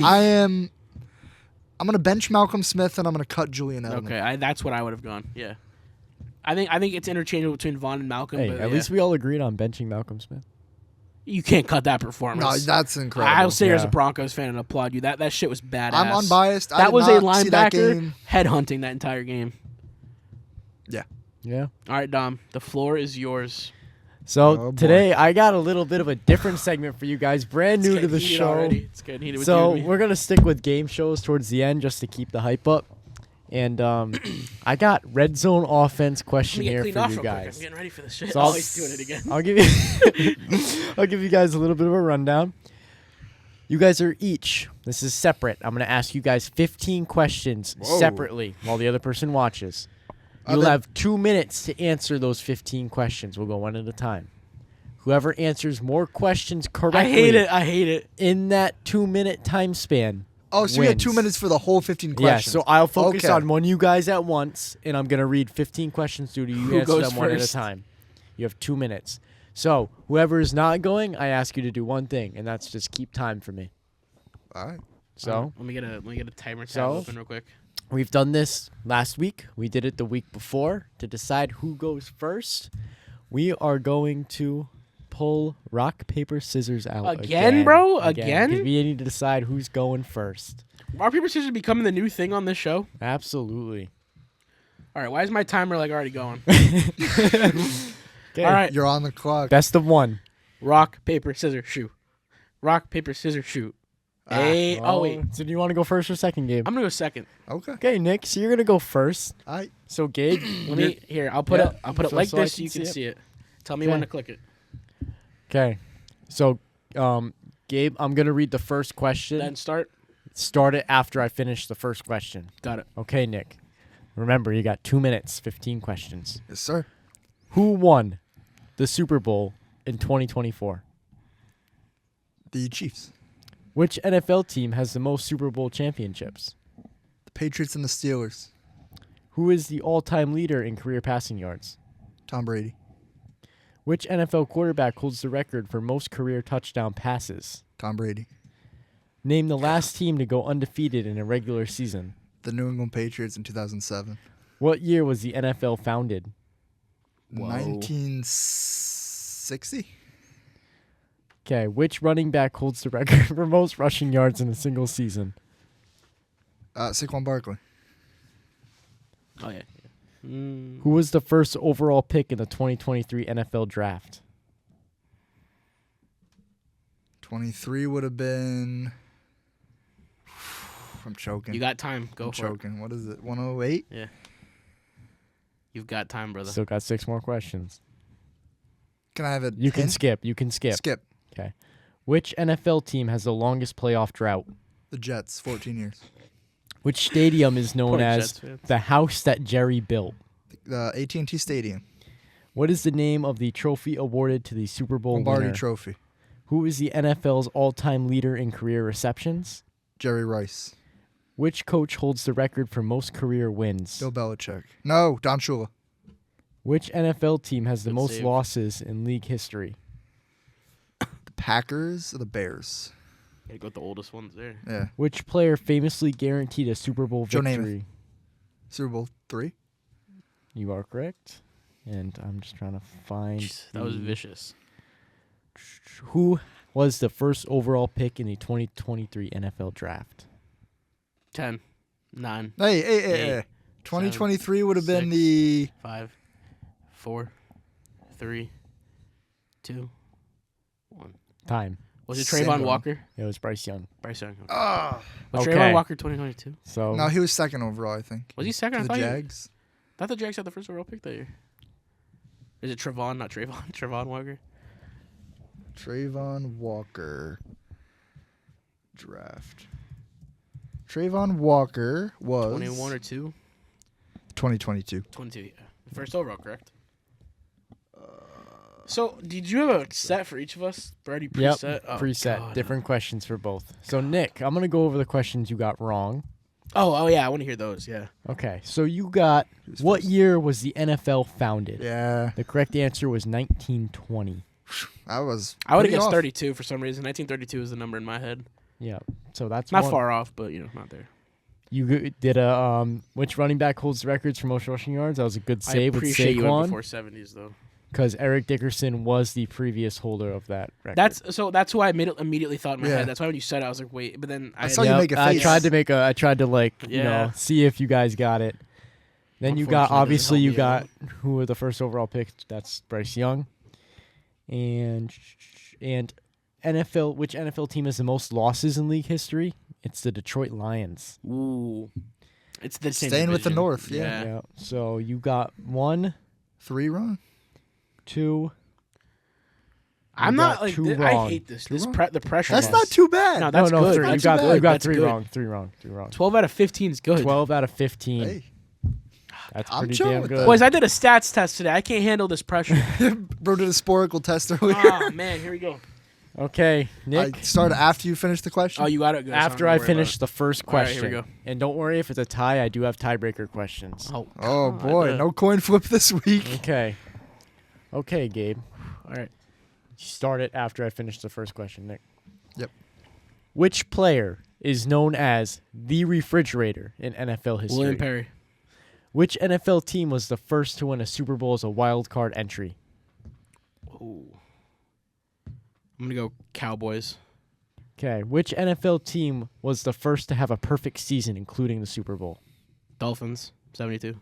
I'm gonna bench Malcolm Smith and I'm gonna cut Julian Edelman. Okay, that's what I would have gone. Yeah. I think it's interchangeable between Vaughn and Malcolm. Hey, but at least we all agreed on benching Malcolm Smith. you can't cut that performance. No, that's incredible. I'll sit here as a Yeah. Broncos fan and applaud you. That shit was badass. I'm unbiased. I That did was a not see that game. linebacker headhunting that entire game. Yeah. Yeah. All right, Dom, the floor is yours. So Oh, boy. today I got a little bit of a different segment for you guys, brand new to the show. Already. It's getting heated with So you and me. we're gonna stick with game shows towards the end just to keep the hype up. And I got red zone offense Let me get questionnaire cleaned for off you real quick. I'm guys. getting ready for this shit. So I'll- Always doing it again. I'll give you I'll give you guys a little bit of a rundown. You guys are each, this is separate. I'm going to ask you guys 15 questions Whoa. separately while the other person watches. You'll they- have 2 minutes to answer those 15 questions. We'll go one at a time. Whoever answers more questions correctly I hate it. in that 2-minute time span. Oh, so you had 2 wins. minutes for the whole 15 Yeah, questions. so I'll focus Okay. on one you guys at once, and I'm going to read 15 questions to you. Who Answer goes them one at a first? time. You have 2 minutes. So whoever is not going, I ask you to do one thing, and that's just keep time for me. All right. So let me get a timer tab So? open real quick. we've done this last week. We did it the week before to decide who goes first. We are going to pull rock, paper, scissors out Again, bro? 'cause Again? we need to decide who's going first. Rock paper scissors becoming the new thing on this show. Absolutely. All right, why is my timer like already going? Okay. All right, You're on the clock. Best of one. rock paper scissors shoot. Rock paper scissors shoot. Hey, oh wait, So do you want to go first or second, Gabe? I'm gonna go second. Okay. Okay, Nick. So you're gonna go first. All right. So Gabe, Let me here. I'll put Yeah, it. I'll put it so- like so I this. can You can see see it. Tell me Okay. when to click it. Okay. So, Gabe, I'm gonna read the first question. Then start. Start it after I finish the first question. Got it. Okay, Nick. Remember, you got 2 minutes, 15 questions. Yes, sir. Who won the Super Bowl in 2024? The Chiefs, Which NFL team has the most Super Bowl championships? the Patriots, and the Steelers. Who is the all-time leader in career passing yards? Tom Brady, Which NFL quarterback holds the record for most career touchdown passes? Tom Brady. Name the last team to go undefeated in a regular season. The New England Patriots in 2007. What year was the NFL founded? Whoa. 1960. Okay, which running back holds the record for most rushing yards in a single season? Saquon Barkley. Oh yeah. Who was the first overall pick in the 2023 NFL Draft? 23 would have been. I'm choking. You got time. Go I'm for it. choking. What is it? 108? You've got time, brother. Still got 6 more questions. Can I have it? You can skip. You can skip. Skip. Okay. Which NFL team has the longest playoff drought? The Jets, 14 years. Which stadium is known Poor as Jets fans. the house that Jerry built? The AT&T Stadium. What is the name of the trophy awarded to the Super Bowl Lombardi winner? Trophy. Who is the NFL's all-time leader in career receptions? Jerry Rice. Which coach holds the record for most career wins? Bill Belichick. No, Don Shula. Which NFL team has the Good most save. losses in league history? The Packers or the Bears? Gotta go with the oldest ones there. Yeah. Which player famously guaranteed a Super Bowl Joe Namath. victory? Super Bowl 3. You are correct. And I'm just trying to find That was the- vicious. Who was the first overall pick in the 2023 NFL Draft? 10, 9, Hey. Eight, 2023 would have been six. the 5, 4, 3, 2, 1. Time. Was it Same Trayvon one. Walker? It was Bryce Young. Bryce Young. Okay. Ah. Was Okay. Trayvon Walker 2022? So No, he was second overall, I think. Was he second? To I the thought, Jags. I thought the Jags had the first overall pick that year. Is it Trayvon, not Trayvon? Trayvon Walker? Trayvon Walker draft. Trayvon Walker was 21 or 2? 2022. 22, yeah. First overall, correct? So, did you have a set for each of us? Already Yep, preset? Oh, preset. God. Different questions for both. So Nick, I'm gonna go over the questions you got wrong. Oh, yeah, I want to hear those, yeah. Okay, so you got Who's what first? year was the NFL founded? Yeah, The correct answer was 1920. I was. I would have pretty guessed off. 32 for some reason. 1932 is the number in my head. Yeah, so that's Not one. far off, but, not there. You did a which running back holds the records for most rushing yards? That was a good save with appreciate you went Saquon. before 70s though. Because Eric Dickerson was the previous holder of that record. That's who I immediately thought in my Yeah. head. That's why when you said it, I was like, wait. But then I saw you make a I face. I tried to Yeah. see if you guys got it. Then you got Unfortunately, it doesn't you help got me who were the first overall pick? That's Bryce Young. And NFL, which NFL team has the most losses in league history? It's the Detroit Lions. Ooh, it's the same Staying with the division. North, yeah. Yeah. So you got 1, 3 wrong. 2. I'm You not got like two I wrong. hate this. Two This wrong? the pressure. That's is- not too bad. No, that's no, good. 3. That's You got good. you got That's 3 good. wrong. 3 wrong. 3 wrong. 12 out of 15 is good. 12 out of 15. Hey, That's I'm pretty chilling damn with good. that. Boys, I did a stats test today. I can't handle this pressure. bro did a sporical test earlier. Oh man, here we go. Okay, I Nick. started after you finished the question. Oh, you got it. Good. After I finish the first All right, question, here we go. and don't worry if it's a tie, I do have tiebreaker questions. Oh boy, no coin flip this week. Okay. Okay, Gabe. All right. Start it after I finish the first question, Nick. Yep. Which player is known as the refrigerator in NFL history? William Perry. Which NFL team was the first to win a Super Bowl as a wild card entry? Ooh. I'm gonna go Cowboys. Okay. Which NFL team was the first to have a perfect season, including the Super Bowl? Dolphins. 72.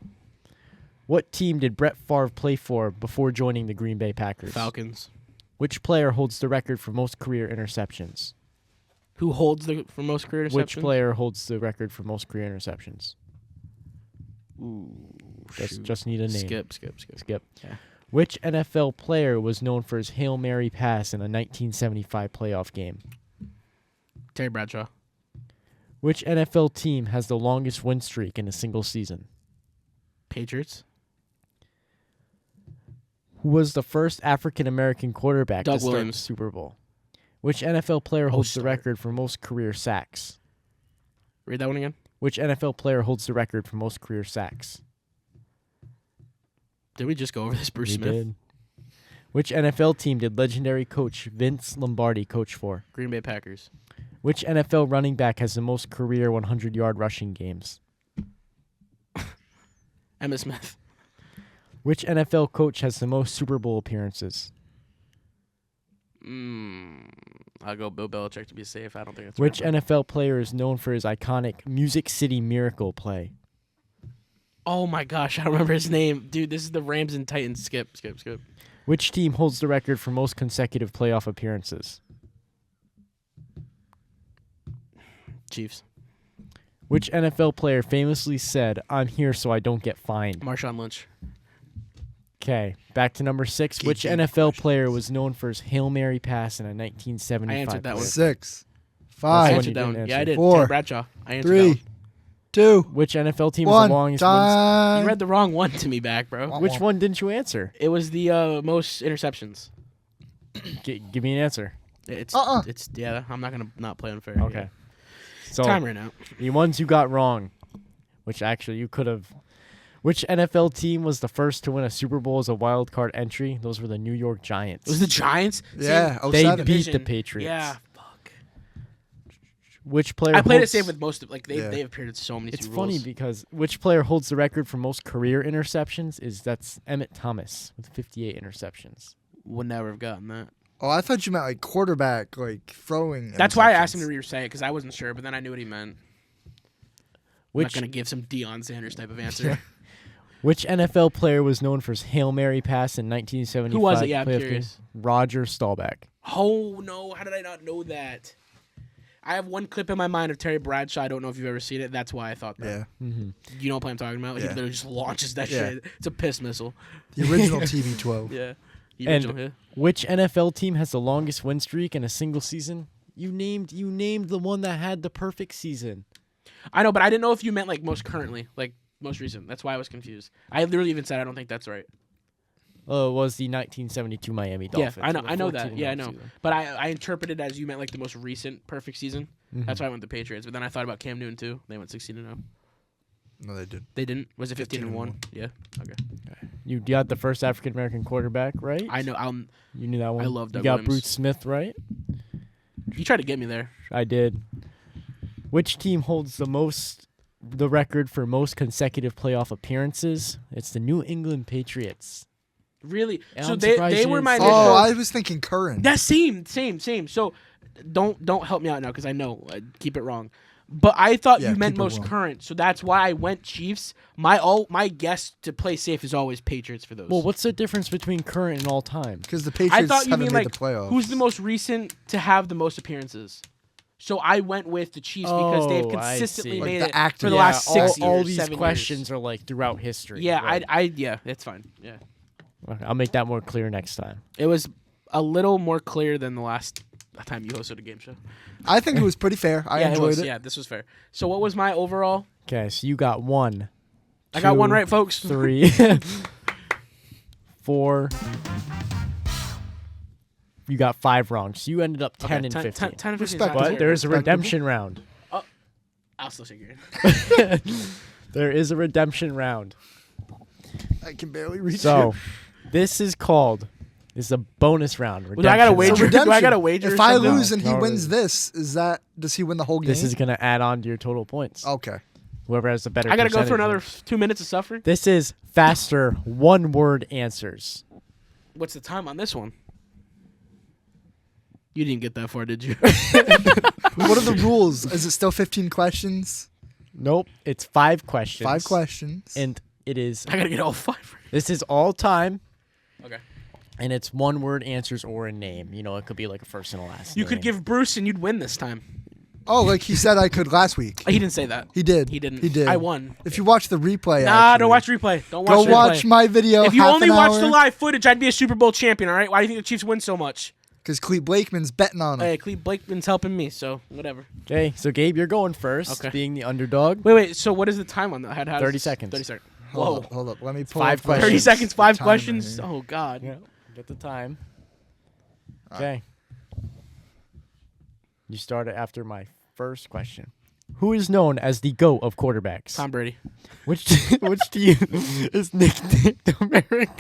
What team did Brett Favre play for before joining the Green Bay Packers? Falcons. Which player holds the record for most career interceptions? Who holds the for most career interceptions? Which player holds the record for most career interceptions? Ooh. shoot. Just need a name. Skip. Skip. Yeah. Which NFL player was known for his Hail Mary pass in a 1975 playoff game? Terry Bradshaw. Which NFL team has the longest win streak in a single season? Patriots. Who was the first African American quarterback Doug to start Williams. the Super Bowl? Which NFL player holds the start. record for most career sacks? Read that one again. Which NFL player holds the record for most career sacks? Did we just go over this? Bruce We Smith. did. Which NFL team did legendary coach Vince Lombardi coach for? Green Bay Packers. Which NFL running back has the most career 100-yard rushing games? Emmitt Smith. Which NFL coach has the most Super Bowl appearances? I'll go Bill Belichick to be safe. I don't think it's Which right, NFL player is known for his iconic Music City Miracle play? Oh my gosh, I don't remember his name. Dude, this is the Rams and Titans. Skip. Which team holds the record for most consecutive playoff appearances? Chiefs. Which NFL player famously said, "I'm here so I don't get fined"? Marshawn Lynch. Okay, back to number 6. Which Gabe NFL player was known for his Hail Mary pass in a 1975 I answered that one. playoff? 6, I 5, one answered you that didn't one. answer. Yeah, I did. 4, Terry Bradshaw. I answered that 3, 2, Which NFL team is 1. the longest wins? Time. You read the wrong one to me back, bro. Which one didn't you answer? It was the most interceptions. Give me an answer. It's Uh-uh. it's yeah. I'm not gonna not play unfair. Okay. Yeah. So Time right now. the ones you got wrong, which actually you could have. Which NFL team was the first to win a Super Bowl as a wild card entry? Those were the New York Giants. It was the Giants. Yeah, They 07. beat the Division. Patriots. Yeah. Fuck. Which player? I played it holds- safe with most of they Yeah. they've appeared in so many It's Super funny Bowls. because which player holds the record for most career interceptions? That's Emmett Thomas with 58 interceptions. Would never have gotten that. Oh, I thought you meant like quarterback, like throwing. That's why I asked him interceptions. to re-say it because I wasn't sure, but then I knew what he meant. I'm Which not gonna give some Deion Sanders type of answer. which NFL player was known for his Hail Mary pass in 1975? Who was it? Yeah, I'm playoff game? curious. Roger Staubach. Oh no! How did I not know that? I have one clip in my mind of Terry Bradshaw. I don't know if you've ever seen it. That's why I thought that. Yeah, Mm-hmm. You know what play I'm talking about? He Yeah. literally just launches that Yeah. shit. It's a piss missile. the original TB12. Yeah. The And- original hit. Which NFL team has the longest win streak in a single season? You named the one that had the perfect season. I know, but I didn't know if you meant like most currently, like most recent. That's why I was confused. I literally even said I don't think that's right. Oh, it was the 1972 Miami Dolphins. Yeah, I know. with a I know that. 14-0 Yeah, I know. season. But I interpreted as you meant like the most recent perfect season. Mhm. That's why I went the Patriots. But then I thought about Cam Newton too. They went 16-0. No, they did. They didn't. Was it 15-1? 15-1. Yeah. Okay. You got the first African American quarterback, right? I know. You knew that one. love You Doug got Williams. Bruce Smith, right? You tried to get me there. I did. Which team holds the most the record for most consecutive playoff appearances. It's the New England Patriots. Really? And So I'm they surprised you were didn't my say initial. Oh, I was thinking current. That's same. So don't help me out now because I know I keep it wrong. But I thought Yeah, you meant keep it most wrong. current, so that's why I went Chiefs. My guess to play safe is always Patriots for those. Well, what's the difference between current and all time? Because the I Patriots thought you haven't mean made like the playoffs. who's the most recent to have the most appearances. So I went with the Chiefs because they've Oh, I consistently see. made Like the it active- for the Yeah, last 6 years. all these 7 questions years. are like throughout history. Yeah, Right. yeah, it's fine. Yeah, Okay, I'll make that more clear next time. it was a little more clear than the last time you hosted a game show. I think it was pretty fair. I yeah, enjoyed it. Yeah, this was fair. So what was my overall? Okay, so you got 1. I got 1 2, right, folks. 3, 4. You got 5 wrong. So you ended up 10 and 15. 10 and 15 is Respect. not But fair. there's a Respectable. redemption round. I'll still shake your hand. There is a redemption round. I can barely reach So, it. this is a bonus round. Well, do I gotta redemption wager? round. Do I gotta wager? If I something? lose and he No, wins really. this, does he win the whole game? This is going to add on to your total points. Okay. Whoever has the better I gotta go for percentage. another 2 minutes of suffering. This is faster one-word answers. What's the time on this one? You didn't get that far, did you? What are the rules? Is it still 15 questions? Nope, it's 5 questions. 5 questions. And it is, I gotta get all 5. this is all time, Okay. and it's one-word answers or a name. You know, it could be like a first and a last You name. could give Bruce and you'd win this time. Oh, like he said I could last week. He didn't say that. He did. He didn't. He did. I won. If you watch the replay, Nah, actually, don't watch replay. Don't watch Go replay. watch my video. If you half only an watch hour, the live footage, I'd be a Super Bowl champion, all right? Why do you think the Chiefs win so much? Because Clete Blakeman's betting on him. Hey, Cleve Blakeman's helping me, so whatever. Okay, so Gabe, you're going first, Okay. being the underdog. Wait, so what is the time on that? How 30 seconds. 30 seconds. Hold Whoa. up. Let me pull 5 up the- questions. 30 seconds, 5 timer questions? here. Oh, God. Yeah, get the time. Okay. You start it after my first question. Who is known as the GOAT of quarterbacks? Tom Brady. Which team is nicknamed America?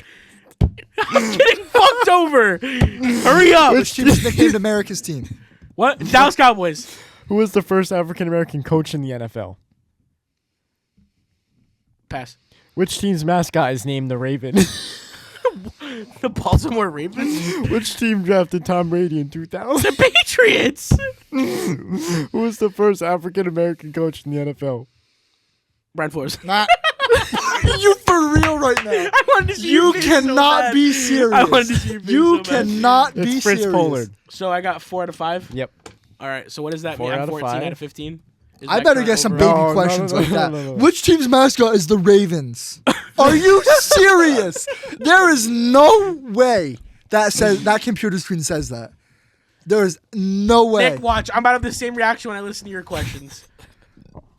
I'm getting fucked over. Hurry up. Which team is nicknamed America's team? What? Dallas Cowboys. Who was the first African American coach in the NFL? Pass. Which team's mascot is named the Raven? The Baltimore Ravens. Which team drafted Tom Brady in 2000? The Patriots. Who was the first African American coach in the NFL? Brian Flores. Nah. You for real right now? I wanted to see You face so cannot bad. be serious. I wanted to see your face You so bad. cannot be It's Fritz serious. Pollard. So I got 4 out of 5. Yep. All right. So what does that 4 mean? I'm out of 14 5. out of 15. Is I that better current get some overall? baby No, questions no, like that. no. Which team's mascot is the Ravens? Are you serious? There is no way that computer screen says that. There is no way. Nick, watch. I'm about to have the same reaction when I listen to your questions.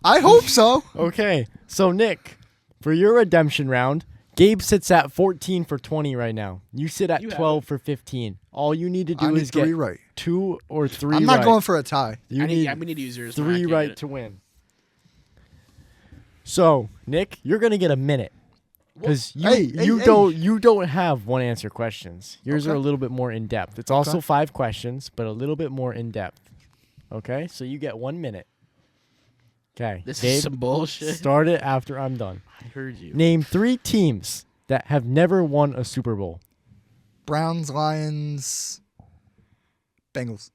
I hope so. Okay, so Nick, for your redemption round, Gabe sits at 14 for 20 right now. You sit at You have 12 for 15. All you need to I do need is 3 get right. 2 or 3 I'm not right. going for a tie. You I need need to use yours. 3 I can't right get it. to win. So, Nick, you're going to get a minute. Because you don't have one answer questions. Yours are Okay. a little bit more in depth. It's also Okay. 5 questions, but a little bit more in depth. Okay, so you get 1 minute. Okay, This Gabe, is some bullshit. start it after I'm done. I heard you. Name 3 teams that have never won a Super Bowl. Browns, Lions, Bengals.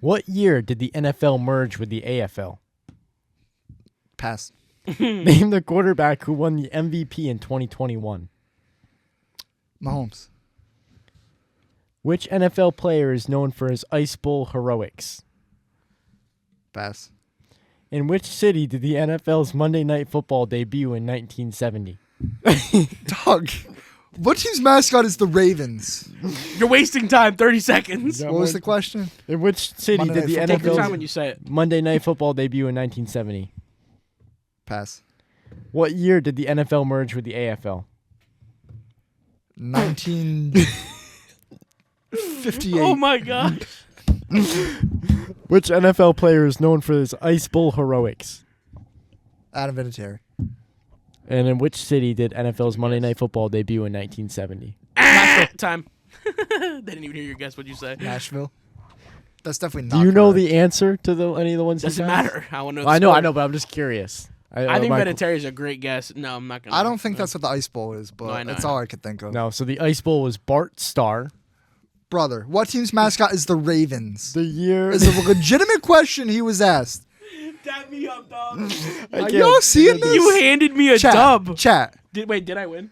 What year did the NFL merge with the AFL? Pass. Name the quarterback who won the MVP in 2021. Mahomes. Which NFL player is known for his Ice Bowl heroics? Pass. In which city did the NFL's Monday Night Football debut in 1970? Doug. What team's mascot is the Ravens? You're wasting time. 30 seconds. Yeah. What was the question? In which city Monday did Night the Football. Take your time NFL's when you say it. Monday Night Football debut in 1970? Pass. What year did the NFL merge with the AFL? 1958. Oh my god. Which NFL player is known for his Ice Bowl heroics? Adam Vinatieri. And in which city did NFL's Monday Night Football debut in 1970? Time. They didn't even hear your guess. What'd you say? Nashville. That's definitely Do not you know correct. the answer to any of the ones? Doesn't you got? matter. I want to know. I know, but I'm just curious. I think Vinatieri is a great guess. No, I'm not gonna. I don't think that's what the Ice Bowl is, but I know, that's I know. all I could think of. No, so the Ice Bowl was Bart Starr. Brother, what team's mascot is the Ravens? The year. It's a legitimate question he was asked. Dab me up, dog. Are y'all seeing this? You handed me a dub. Chat. Did I win?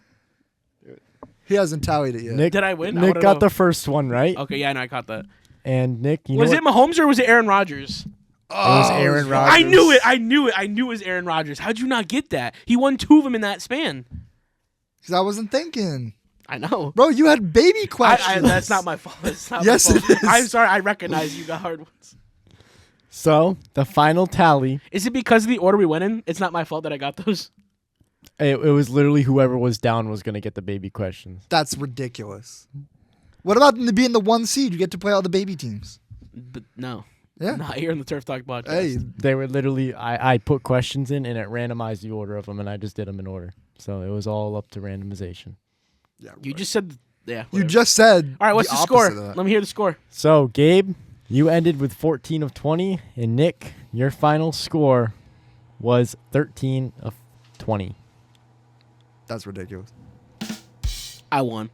He hasn't tallied it yet. Nick, Did I win? I Nick wanna got know. the first one right. Okay, yeah, no, I caught that. And Nick, you Was know it Mahomes or was it Aaron Rodgers? It was Aaron Rodgers. I knew it. I knew it was Aaron Rodgers. How'd you not get that? He won 2 of them in that span. Because I wasn't thinking. I know. Bro, you had baby questions. That's not my fault. That's not Yes, my fault. it is. I'm sorry. I recognize you got hard ones. So the final tally. Is it because of the order we went in? It's not my fault that I got those. It was literally whoever was down was gonna get the baby questions. That's ridiculous. What about them being the 1 seed? You get to play all the baby teams. But no. Yeah. Not here on the Turf Talk podcast. Hey, They were literally. I put questions in and it randomized the order of them, and I just did them in order. So it was all up to randomization. yeah, You right. just said, yeah. You whatever. just said. All right, what's the score? opposite of that. Let me hear the score. So Gabe, you ended with 14 of 20, and Nick, your final score was 13 of 20. That's ridiculous. I won.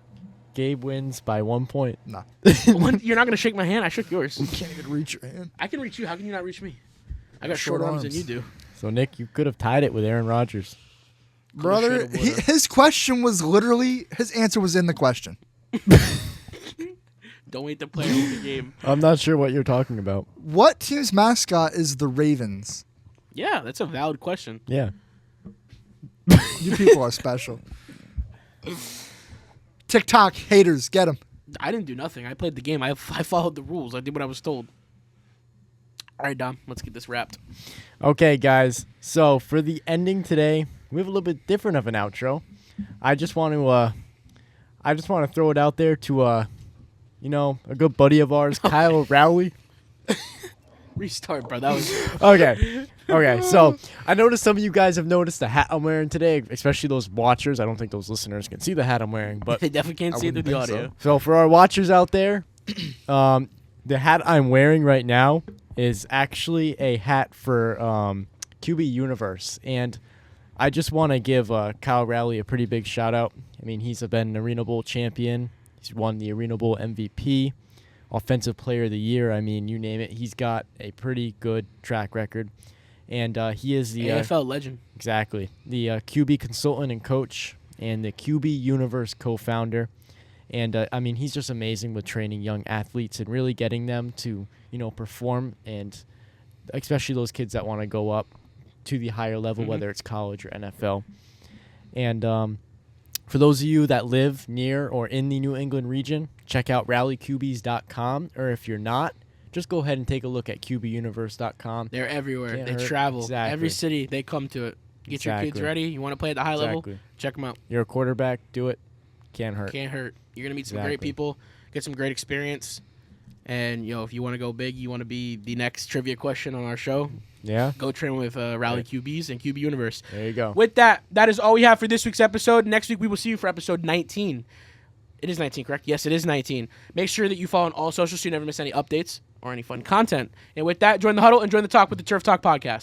Gabe wins by 1 point. Nah. You're not going to shake my hand. I shook yours. Can't even reach your hand. I can reach you. How can you not reach me? I got Short shorter arms than arms. you do. So Nick, you could have tied it with Aaron Rodgers. Brother, shoulda, woulda. his question was literally, his answer was in the question. Don't wait to play the game. I'm not sure what you're talking about. What team's mascot is the Ravens? Yeah, that's a valid question. Yeah. You people are special. TikTok haters, get them. I didn't do nothing. I played the game. I followed the rules. I did what I was told. All right, Dom, let's get this wrapped. Okay, guys. So for the ending today, we have a little bit different of an outro. I just want to throw it out there to a good buddy of ours, Kyle Rowley. Restart, bro. That was Okay. So I noticed some of you guys have noticed the hat I'm wearing today, especially those watchers. I don't think those listeners can see the hat I'm wearing, but they definitely can't I see it through the wouldn't think audio. so for our watchers out there, the hat I'm wearing right now is actually a hat for QB Universe, and I just want to give Kyle Rowley a pretty big shout out. I mean, he's been an Arena Bowl champion. He's won the Arena Bowl MVP, Offensive Player of the Year. I mean, you name it. He's got a pretty good track record, and he is the AFL legend. exactly the QB consultant and coach, and the QB Universe co-founder. And I mean, he's just amazing with training young athletes and really getting them to perform, and especially those kids that want to go up to the higher level, whether it's college or NFL. And for those of you that live near or in the New England region, check out rallyqbs.com, or if you're not, just go ahead and take a look at qbuniverse.com. They're everywhere. Can't They hurt. travel. Exactly. Every city, they come to it. Get your kids Exactly. ready. You want to play at the high level? Exactly. Check them out. You're a quarterback, do it. Can't hurt. Can't hurt. You're going to meet some great Exactly. people, get some great experience. And, if you want to go big, you want to be the next trivia question on our show, Yeah, go train with Rally QBs and QB Universe. there you go. With that is all we have for this week's episode. Next week, we will see you for episode 19. It is 19, correct? Yes, it is 19. Make sure that you follow on all socials so you never miss any updates or any fun content. And with that, join the huddle and join the talk with the Turf Talk podcast.